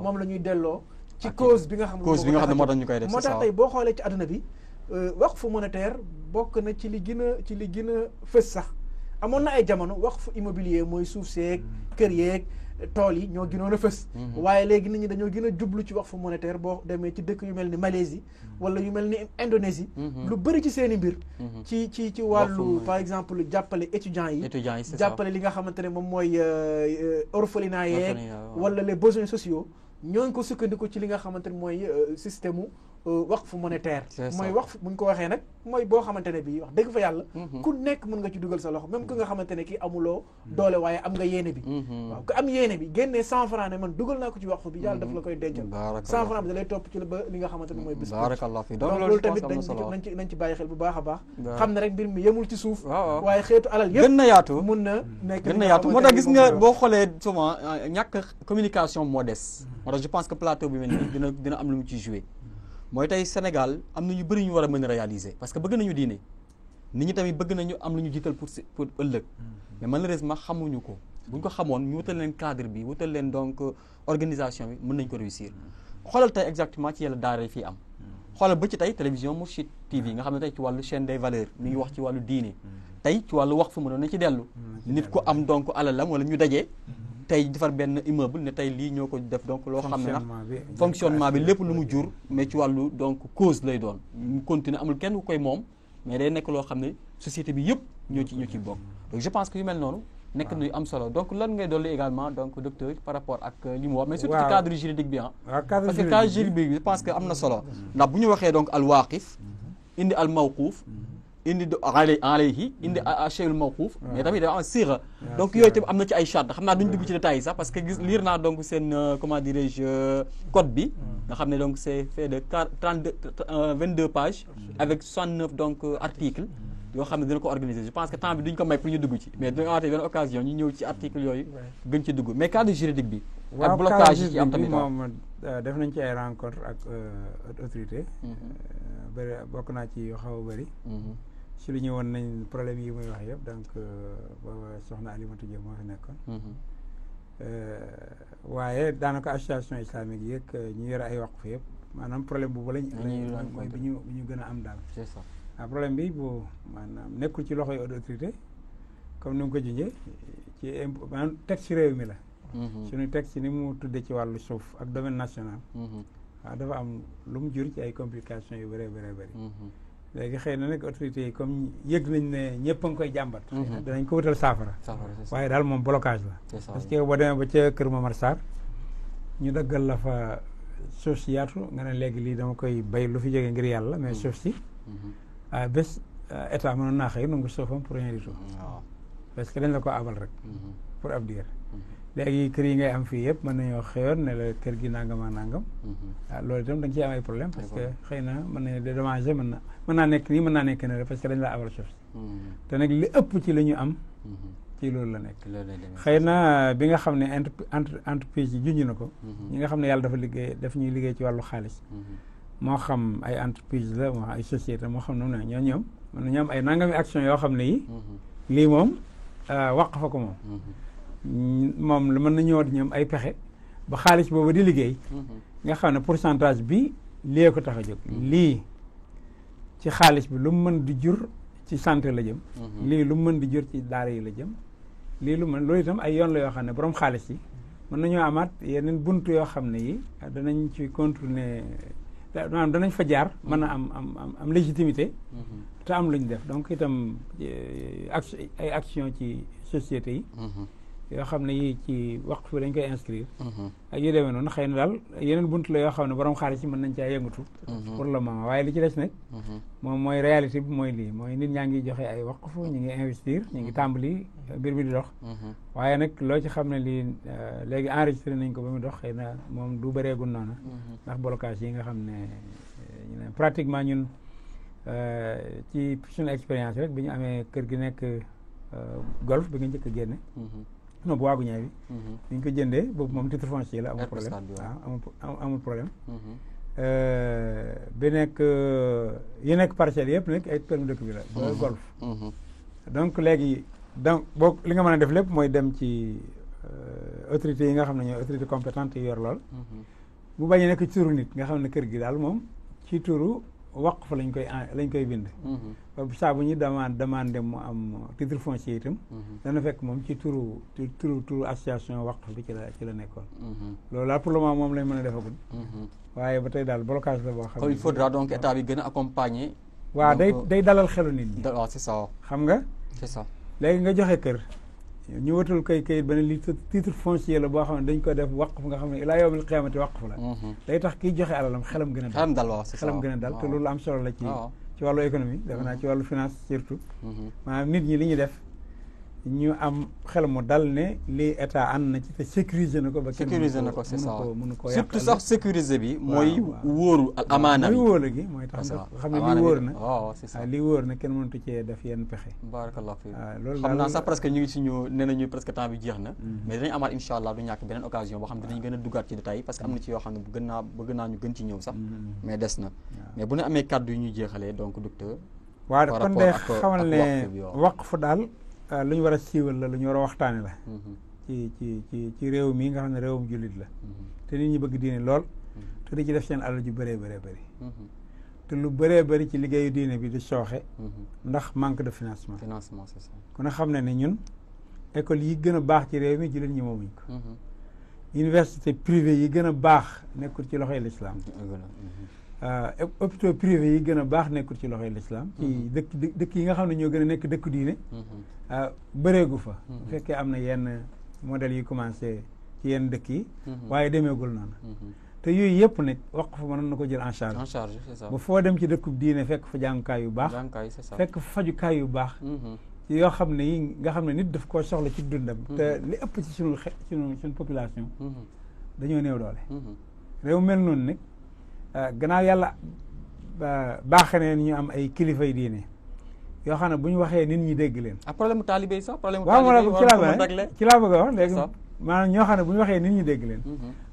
moom la ñuy delloo ci cause bi nga xam ne moo tax ñu koy def moo tax tey boo xoolee ci àdduna bi waqfu monétaire bokk na ci li gën a fës sax amoon na ay jamono waqfu immobilier mooy suuf seeg kër yeeg tool yi ñoo gënoon a fës waaye léegi nit ñi dañoo gën a jublu ci waqfu monétaire boo demee ci dëkk yu mel ni Malaisie wala yu mel ni Indonésie lu bëri ci seen i mbir ci wàllu par exemple jàppale étudiants yi jàppale li nga xamante ne moom mooy orphelinat yeeg wala les besoins sociaux ñoo ngi ko sukkandiku ci li nga xamante ne mooy système waqf monétaire mooy waqf buñ ko waxee nag mooy boo xamante ne bii wax dëgg fa yàlla ku nekk mën nga ci dugal sa loxo même ku nga xamante ne kii amuloo doole waaye am nga yéene bi waaw ku am yéene bi génnee 100 francs ne man dugal naa ko ci waqf bi yàlla daf la koy dencal 100 francs bi da lay topp ci la ba li nga xamante ne mooy bés donc loolu tamit nañ ci bàyyi xel bu baax a baax xam ne rek mbir mi yemul ci suuf waaye xeetu alal yëpp gën na yaatu mun na nekk gën na yaatu moo tax gis nga boo xoolee souvent ñàkk communication moo des moo tax je pense que plateau bi mel nii dina am lu mu ci joué mooy tey Sénégal am na ñu bëri ñu war a mën a réaliser parce que bëgg nañu diine nit ñi tamit bëgg nañu am lu ñu jiital pour ëllëg mais malheureusement xamuñu ko buñ ko xamoon ñu wutal leen cadre bi wutal leen donc organisation bi mën nañ ko réussir xoolal tey exactement ci yàlla daara yi fii am xoolal ba ci tey télévision Mourchid TV nga xam ne tey ci wàllu chaîne des valeurs mi ngi wax ci wàllu diine tey ci wàllu waqf mënoon na ci dellu nit ko am donc alalam wala ñu dajee tey defar benn immeuble ne tey lii ñoo ko def donc loo xam ne nag fonctionnement bi lépp lu mu jur mais ci wàllu donc cause lay doon mu continuer amul kenn ku koy moom mais day nekk loo xam ne société bi yëpp ñoo ci bokk donc je pense que yu mel noonu nekk na yu am solo donc lan ngay dolli également donc docteur par rapport ak li mu wax mais surtout ci cadre juridique bi parce que cadre juridique bi je pense que am na solo ndax bu ñu waxee donc al waaqif indi al mawquuf indi alayhi indi shay'ul mawquf mais tamit dafa am siira donc yooyu tamit am na ci ay charte xam naa duñ dugg ci détails yi sax parce que gis lire naa donc seen comment dirais-je code bi nga xam ne donc c'est fait de 22 pages avec 69 donc articles yoo xam ne dina ko organiser je pense que temps bi duñ ko may pour ñu dugg ci mais dina amaatee benn occasion ñu ñëw ci articles yooyu gën ci dugg mais cadre juridique bi ak blocage yi ci am tamit moom def nañ ci ay rencontre ak autorité bëri bokk naa ci yoo xaw a bëri ci lu ñëwoon nañ problème yi muy wax yëpp donc booba soxna Alimatu Diop moo fi nekkoon waaye daanaka association islamique yi ak ñu yore ay waqf yëpp maanaam problème boobu lañ mooy bi ñu gën a am daal waaw problème bi bu maanaam nekkul ci loxoy autorité comme ni mu ko junjee ci maanaam texte ci réew mi la suñu texte ni mu tuddee ci wàllu suuf ak domaine national waaw dafa am lu mu jur ci ay complications yu bëree bëri léegi xëy na nag autorités yi comme yëg nañ ne ñëpp a ngi koy jàmbat danañ ko wutal saafara waaye daal moom blocage la parce que boo demee ba ca Kër Momar Sarr ñu daggal la fa suuf si yaatu nga ne léegi lii dama koy bay lu fi jógee ngir yàlla mais suuf si bés état mënoon naa xëy nangu suufam pour rien du tout parce que dañ la ko abal rek pour ab diir léegi kër yi ngay am fii yëpp mën nañoo xëyoon ne la kër gi nangam ak nangam loolu itam da nga ciy am ay problème parce que xëy na mën nañu dédommager mën naa nekk nii mën naa nekk ne parce que dañ la abal suuf si te nag li ëpp ci li ñu am ci loolu la nekk xëy na bi nga xam ne entreprise yi junj na ko ñi nga xam ne yàlla dafa ñuy liggéey ci wàllu xaalis moo xam ay entreprise la moo ay société moo xam ne ñoom mën nañu am ay nangami action yoo xam ne yi lii moom waqf fa ko moom la mën nañoo ñoom ay pexe ba xaalis boobu di liggéey nga xam ne pourcentage bi lii ko tax a jóg lii ci xaalis bi lu mu mën di jur ci santé la jëm lii lu mu mën di jur ci daara yi la jëm lii lu mën loolu itam ay yoon la yoo xam ne borom xaalis yi mën nañoo amaat yeneen buntu yoo xam ne yi danañ ci contourner maanaam danañ fa jaar mën a am légitimité te am lu ñu def donc itam ay action ci société yi yoo xam ne yi ci waqf fi dañ koy inscrire ak yu demee noonu xëy na daal yeneen bunt la yoo xam ne borom xaalis yi mën nañ caa yëngatu pour le moment waaye li ci des nag moom mooy réalité bi mooy lii mooy nit ñaa ngi joxe ay waqf ñu ngi investir ñu ngi tàmbali mbir mi di dox waaye nag loo ci xam ne lii léegi enregistré nañ ko ba mu dox xëy na moom du bëreegul noonu ndax blocage yi nga xam ne pratiquement ñun ci suñu expérience rek bi ñu amee kër gi nekk golf bi nga njëkk a génne non bu waagu ñaay bi bi ñu ko jëndee boobu moom titre foncier la amul problème waaw amul problème bi nekk yi nekk parcelles yëpp nag ay permis dëkk bi la ba golf donc léegi donc boo li nga mën a def lépp mooy dem ci autorités yi nga xam ne ñooy autorité compétente yi yor lool bu bañee nekk ci turu nit nga xam ne kër gi daal moom ci turu waqf lañ koy bind saa bu ñu demandé mu am titre foncier itam dana fekk moom ci turu association waqf bi ci la nekkoon loolu daal pour le moment moom lañ mën a defagul waaye ba tey daal blocage la boo xam ne il faudra donc état bi gën a accompagner waaw day dalal xelu nit ñi waaw c'est ça xam nga c'est ça léegi nga joxe kër ñu watul kayit ba ne li titre foncier la boo xam ne dañ ko def waqf nga xam ne ilaa yawmil qiyaamati waqf la day tax kiy joxe alalam xelam gën a dal xelam gën a dal te loolu am solo la ci wàllu économie defe naa ci wàllu finance surtout maanaam nit ñi li ñuy def ñu am xel mu dal ne lii état ànd na ci te sécuriser na ko ba kenn c'est ça mënu ko surtout sax sécuriser bi mooy wóoru al amaana bi mooy wóoru gi mooy tax nga xam ne lii wóor na c'est ça lii wóor na kenn mënatu cee def yenn pexe barakallah fi loolu xam naa sax presque ñu ngi suñu nee nañu presque temps bi jeex na mais dinañ amaat incha allah du ñàkk beneen occasion boo xam ne dinañ gën a duggaat ci détails parce que am na ci yoo xam ne bëgg naa ñu gën ci ñëw sax mais des na mais bu ñu amee kàddu yu ñuy jeexalee donc docteur waaw kon de xamal ne waqf daal lu ñu war a siiwal la lu ñu war a waxtaane la ci réew mi nga xam ne réewum jullit la te nit ñi bëgg diine lool te di ci def seen alal ju bëree bëri te lu bëree bëri ci liggéeyu diine bi di sooxe ndax manque de financement c'est ça kon a xam ne ñun école yi gën a baax ci réew mi jullit ñi moomuñ ko université privée yi gën a baax nekkul ci loxoy l'islam hôpitaux privés yi gën a baax nekkul ci loxoy l'islam ci dëkk yi nga xam ne ñoo gën a nekk dëkku diine bëreegu fa bu fekkee am na yenn modèles yi commencé ci yenn dëkk yi waaye demeegul noonu te yooyu yëpp nag waqf fa mënoon na ko jël en charge c'est ça ba foo dem ci dëkkub diine fekk fa jàngukaay yu baax fekk fa fajukaay yu baax yoo xam ne yi nga xam ne nit daf koo soxla ci dundam te li ëpp ci suñu population dañoo néew doole réew mel noonu nag gannaaw yàlla baaxe ne ñu am ay kilifay diine yoo xam ne bu ñu waxee nit ñi dégg leen problème mu taalibe sax problème ci laa bëgg a wax léegi maanaam ñoo xam ne bu ñu waxee nit ñi dégg leen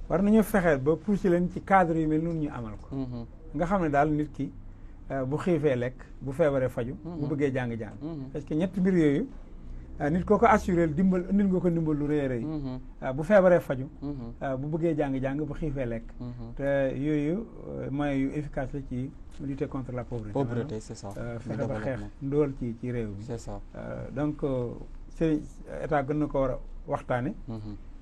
war nañu fexeel ba pousser leen ci cadre yu mel noonu ñu amal ko nga xam ne daal nit ki bu xiifee lekk bu feebaree faju bu bëggee jàng-jàng parce que ñetti mbir yooyu nit koo ko assuré dimbal indil nga ko ndimbal lu rëy a rëy bu feebaree faju bu bëggee jàng-jàng bu xiifee lekk te yooyu moyens yu efficace la ci lutter contre la pauvreté c'est ça fexe ba xeex ndóol ci réew bi c'est ça donc c'est état gën na ko war a waxtaane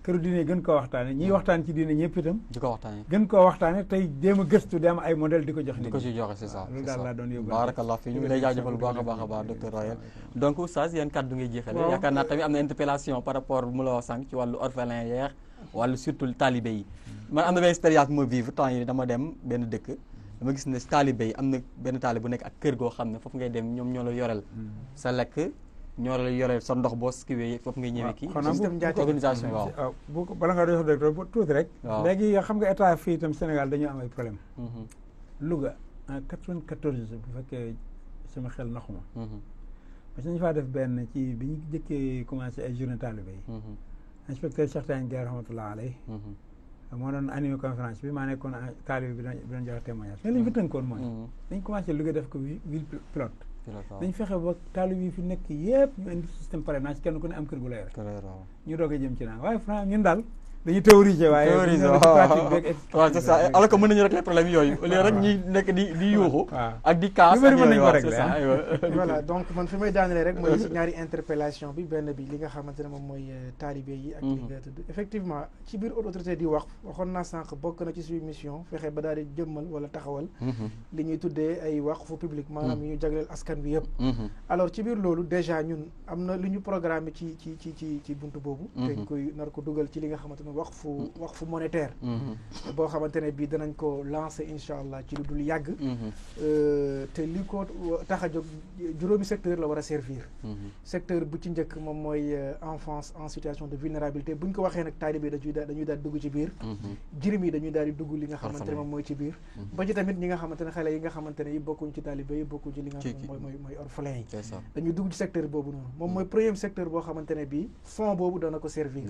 këru diine gën koo waxtaane ñiy waxtaan ci diine ñëpp itam di ko waxtaane gën koo waxtaane tey jéem a gëstu di am ay modèle di ko jox di ko ci joxe c'est ça loolu daal laa doon yóbbu barakallah fii ñu ngi lay jaajëfal bu baax a baax docteur Rayel donc oustaz yéen kàddu ngay jeexale yaakaar naa tamit am na interpellation par rapport mu la wax sànq ci wàllu orphelin yeex wàllu surtout talibé yi man am na benn expérience moo vivre temps yi dama dem benn dëkk dama gis ne talibé yi am na benn talibé bu nekk ak kër goo xam ne foofu ngay dem ñoom ñoo la yoreel sa lekk ñoo la yoreel sa ndox boo kiiwee foofu ngay ñëwee kii organisation waaw bu bala nga doon docteur bu tuuti rek léegi xam nga état fii itam Sénégal dañoo am ay problème Louga en 94 bu fekkee sama xel naxuma parce que ñu faa def benn ci bi ñu jëkkee commencé ay journée talibé yi inspecteur Cheikh Tidiane Gaye rahmatullah alayhi moo doon animé conférence bi maa nekkoon talibé bi doon joxe témoignage mais li ñu fi tënkoon mooy dañ commencé Louga def ko ville pilote dañ fexe ba taalib yi fi nekk yëpp ñu indi système parrainage kenn ku ne am kër gu la yore ñu doog a jëm ci naan waaye franc ñun daal dañuy théoriser waaye waaw c'est ça alors que mën nañu régler problème yooyu au lieu rek ñi nekk di yuuxu ak di kaas ak yooyu voilà donc man fi may daanelee rek mooy si ñaari interpellation bi benn bi li nga xamante ne moom mooy taalibe yi ak li nga tudd effectivement ci biir autorité di wax waxoon naa sànq bokk na ci suñu mission fexe ba daal di jëmmal wala taxawal li ñuy tuddee ay waqfu public maanaam yu ñu jagleel askan bi yëpp alors ci biir loolu déjà ñun am na li ñu programme ci buntu boobu te koy nar ko dugal ci li nga xamante waqfu monétaire boo xamante ne bii danañ ko lancer incha allah ci lu dul yàgg te li ko tax a jóg juróomi secteur la war a servir secteur bu ci njëkk moom mooy enfance en situation de vulnérabilité buñ ko waxee nag taalibe dañuy daal dugg ci biir jirim yi dañuy daal di dugg li nga xamante ne moom mooy ci biir ba ci tamit ñi nga xamante ne xale yi nga xamante ne yi bokkuñ ci taalibe yi bokkuñ ci li nga xam mooy orphelin yi dañuy dugg ci secteur boobu noonu moom mooy premier secteur boo xamante ne bii fonds boobu dana ko servir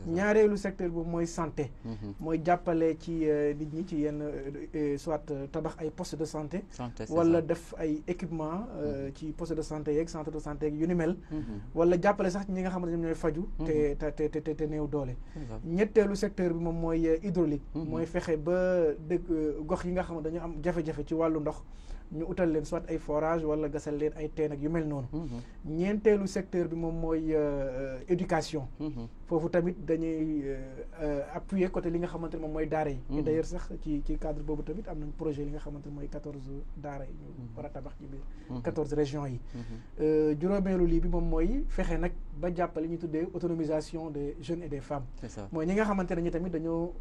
ñaareelu secteur boobu mooy santé mooy jàppale ci nit ñi ci yenn soit tabax ay poste de santé wala def ay équipement ci poste de santé yeeg centre de santé yeeg yu ni mel wala jàppale sax ñi nga xamante ne ñooy faju te néew doole ñetteelu secteur bi moom mooy hydraulique mooy fexe ba dëkk gox yi nga xam ne dañu am jafe-jafe ci wàllu ndox ñu utal leen soit ay forage wala gasal leen ay teen ak yu mel noonu. ñeenteelu secteur bi moom mooy éducation. foofu tamit dañuy appuyer côté li nga xamante ne moom mooy daara yi. et d'ailleurs sax ci cadre boobu tamit am nañ projet li nga xamante ne mooy 14 daara yi ñu war a tabax ci biir 14 régions yi. juróomeelu lii bi moom mooy fexe nag ba jàppale ñu tuddee autonomisation des jeunes et des femmes. c'est ça mooy ñi nga xamante ne ñi tamit dañoo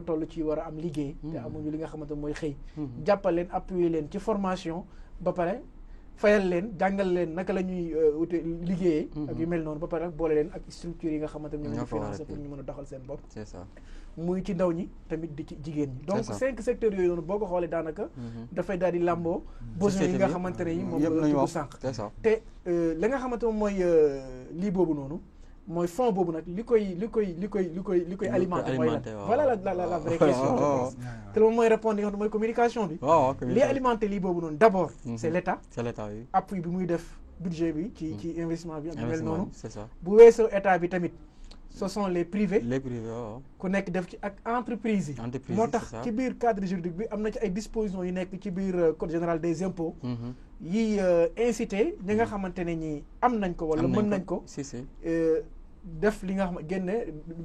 toll ci war a am liggéey. te amuñu li nga xamante ne mooy xëy. jàppal leen appuyer leen ci formation ba pare fayal leen jàngal leen naka la ñuy wute liggéeyee. ak yu mel noonu ba pare boole leen ak structure yi nga xamante ne ñoom ñu financé pour ñu mën a doxal seen bopp. c'est ça muy ci ndaw ñi tamit di ci jigéen ñi. donc 5 secteurs yooyu noonu boo ko xoolee daanaka. dafay daal di làmboo. besoin yi nga xamante ne yi moom la tudd sànq. te la nga xamante moom mooy lii boobu noonu. mooy fond boobu nag li koy alimenter mooy lan voilà la vraie question te moom mooy répondre yi nga xam ne mooy communication bi li alimenter lii boobu noonu d'abord c'est l'état oui appui bi muy def budget bi ci investissement bi ak yu mel noonu c'est ça bu weesoo état bi tamit ce sont les privés waaw ku nekk def ci ak entreprise yi moo tax ci biir cadre juridique bi am na ci ay dispositions yu nekk ci biir code général des impôts yi incité ñi nga xamante ne ñi am nañ ko wala mën nañ ko def li nga xam génne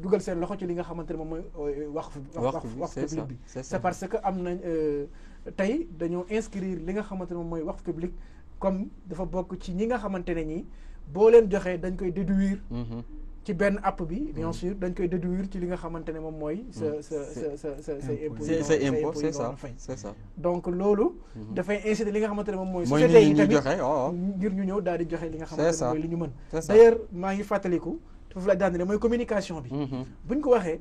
dugal seen loxo ci li nga xamante ne moom mooy waqf public bi c'est parce que am nañ tey dañoo inscrire li nga xamante ne moom mooy waqf public comme dafa bokk ci ñi nga xamante ne ñi boo leen joxee dañ koy déduire ci benn app bi bien sûr dañ koy déduire ci li nga xamante ne moom mooy say impôt c'est ça c'est ça donc loolu dafay inciter li nga xamante ne moom mooy société yi tamit ngir ñu ñëw daal di joxe li nga xamante ne mooy li ñu mën d'ailleurs maa ngi fàttaliku foofu la daanele mooy communication bi buñ ko waxee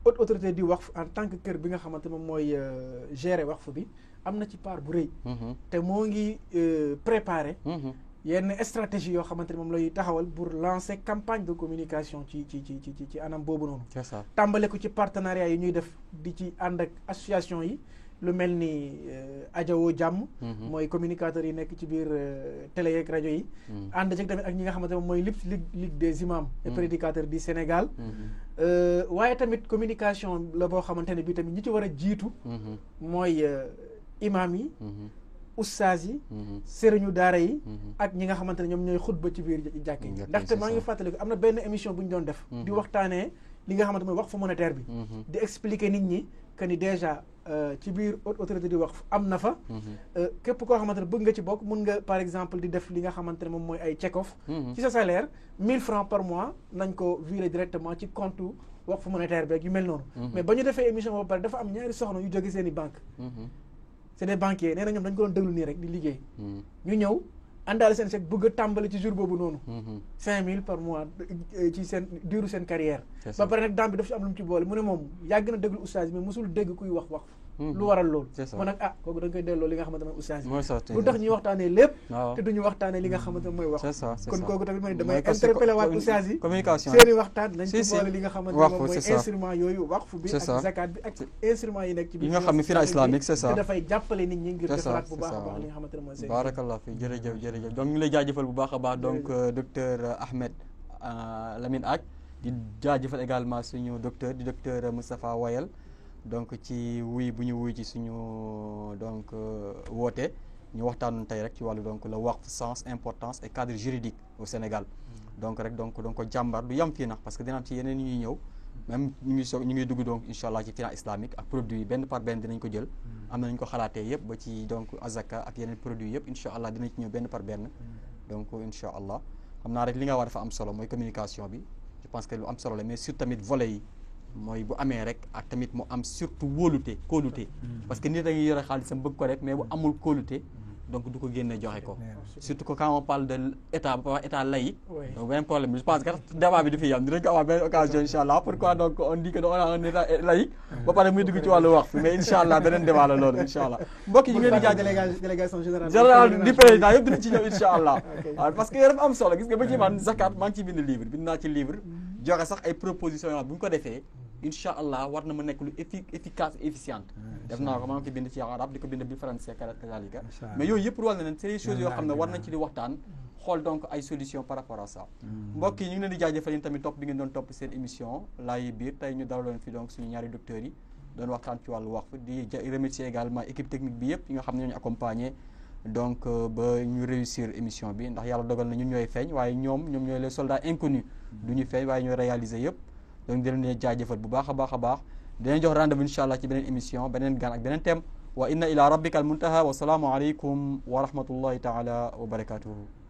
haute autorité di waqf en tant que kër bi nga xamante moom mooy gérer waqf bi am na ci part bu rëy te moo ngi préparer yenn stratégie yoo xamante ne moom lay taxawal pour lancer campagne de communication ci anam boobu noonu tàmbale ko ci partenariat yi ñuy def di ci ànd ak association yi lu mel ni Ajawoo Jàmm mooy communicateurs yi nekk ci biir télé yeeg rajo yi ànd ci tamit ak ñi nga xamante moom mooy ligue des imams et prédicateurs du Sénégal waaye tamit communication la boo xamante ne bi tamit ñi ci war a jiitu mooy imam yi ustaas yi sëriñu daara yi ak ñi nga xamante ne ñoom ñooy xutba ci biir jàkk yi ndaxte maa ngi fàttaliku am na benn émission bu ñu doon def di waxtaanee li nga xamante mooy waqf monétaire bi di expliquer nit ñi que ni déjà ci biir autorité di waqf am na fa képp koo xamante ne bëgg nga ci bokk mun nga par exemple di def li nga xamante ne moom mooy ay check-off ci sa salaire 1000 francs par mois nañ ko virer directement ci compte waqf monétaire beeg yu mel noonu mais ba ñu defee émission ba pare dafa am ñaari soxna yu jóge seen i banque c'est des banquiers nee na ñoom dañ ko doon déglu nii rek di liggéey ñu ñëw àndaale seen chèque bëgg a tàmbali ci jour boobu noonu 5000 par mois ci seen diiru seen carrière ba pare nag dam bi daf ci am lu mu ci boole mu ne moom yàgg na déglu oustaz mais mosul dégg kuy wax lu waral loolu mu nag kooku da nga koy delloo li nga xamante ne oustaz lu tax ñuy waxtaanee lépp te duñu waxtaanee li nga xamante ne mooy wax kon kooku tamit man damay interpellé waat oustaz yi seeni waxtaan nañ ci boole li nga xamante ne moom mooy instrument yooyu waqf bi ak zakat bi ak instrument yi nekk ci biir yi nga xam ne finance islamique c'est ça te dafay jàppale nit ñi ngir defaraat bu baax a baax li nga xamante ne mooy seen barakallah fi jërëjëf donc ñu lay jaajëfal bu baax a baax donc docteur Ahmed Lamine Ath di jaajëfal également suñu docteur di docteur Moustapha Wayel donc ci wuy bu ñu wuy ci suñu donc woote ñu waxtaanoon tey rek ci wàllu donc le waqf sens importance et cadre juridique au Sénégal donc jàmbar du yam fii nag parce que dina am ci yeneen ñuy ñëw même ñu ngi dugg donc incha allah ci finance islamique ak produit yi benn par benn dinañ ko jël am na ñu ko xalaatee yëpp ba ci donc azaka ak yeneen produit yëpp incha allah dinañ ci ñëw benn par benn donc incha allah xam naa rek li nga wax dafa am solo mooy communication bi je pense que lu am solo la mais surtout tamit volet yi mooy bu amee rek ak tamit mu am surtout kóolute parce que nit a ngi yore xaalisam bëgg ko rek mais bu amul kóolute donc du ko génne joxe ko surtout que quand on parle de état ba wax état laïque donc beneen problème je pense que débat bi du fi yam dinañ ko amaat beneen occasion incha allah pourquoi donc on dit que on a un état laïque ba pare muy dugg ci wàllu wax mais incha allah beneen débat la loolu incha allah mbokk yi ñu ngi leen di jaajëfal délégation générale du président yëpp dinañ ci ñëw incha allah waaw parce que dafa am solo gis nga ba ci man zakat maa ngi ci bind naa ci livre joxe sax ay propositions yoo xam bu ñu ko defee incha allah war na ma nekk lu efficace et efficiente def naa ko maa ngi ko bind ci arab di ko bind bi français kazalika mais yooyu yëpp wal na leen c'est des choses yoo xam ne war nañ ci di waxtaan xool donc ay solutions par rapport à ça mbokk yi ñu ngi leen di jaajëfal yéen tamit topp bi ngeen doon topp seen émission Laye Biir tey ñu dalaloon fi donc suñu ñaari docteurs yi doon waxtaan ci wàllu waqf di remercier également équipe technique bi yëpp yi nga xam ne ñoo ñu accompagner donc ba ñu réussir émission bi ndax yàlla dogal na ñun ñooy feeñ waaye ñoom ñooy les soldats inconnus du ñu feeñ waaye ñooy réaliser yëpp donc di leen jaajëfal bu baax a baax dinañ jox rendez-vous incha allah ci beneen émission beneen gan ak beneen thème wa inna ila rabbika al muntaha wa salaamu aleykum wa rahmatullahi taala wa barakatuhu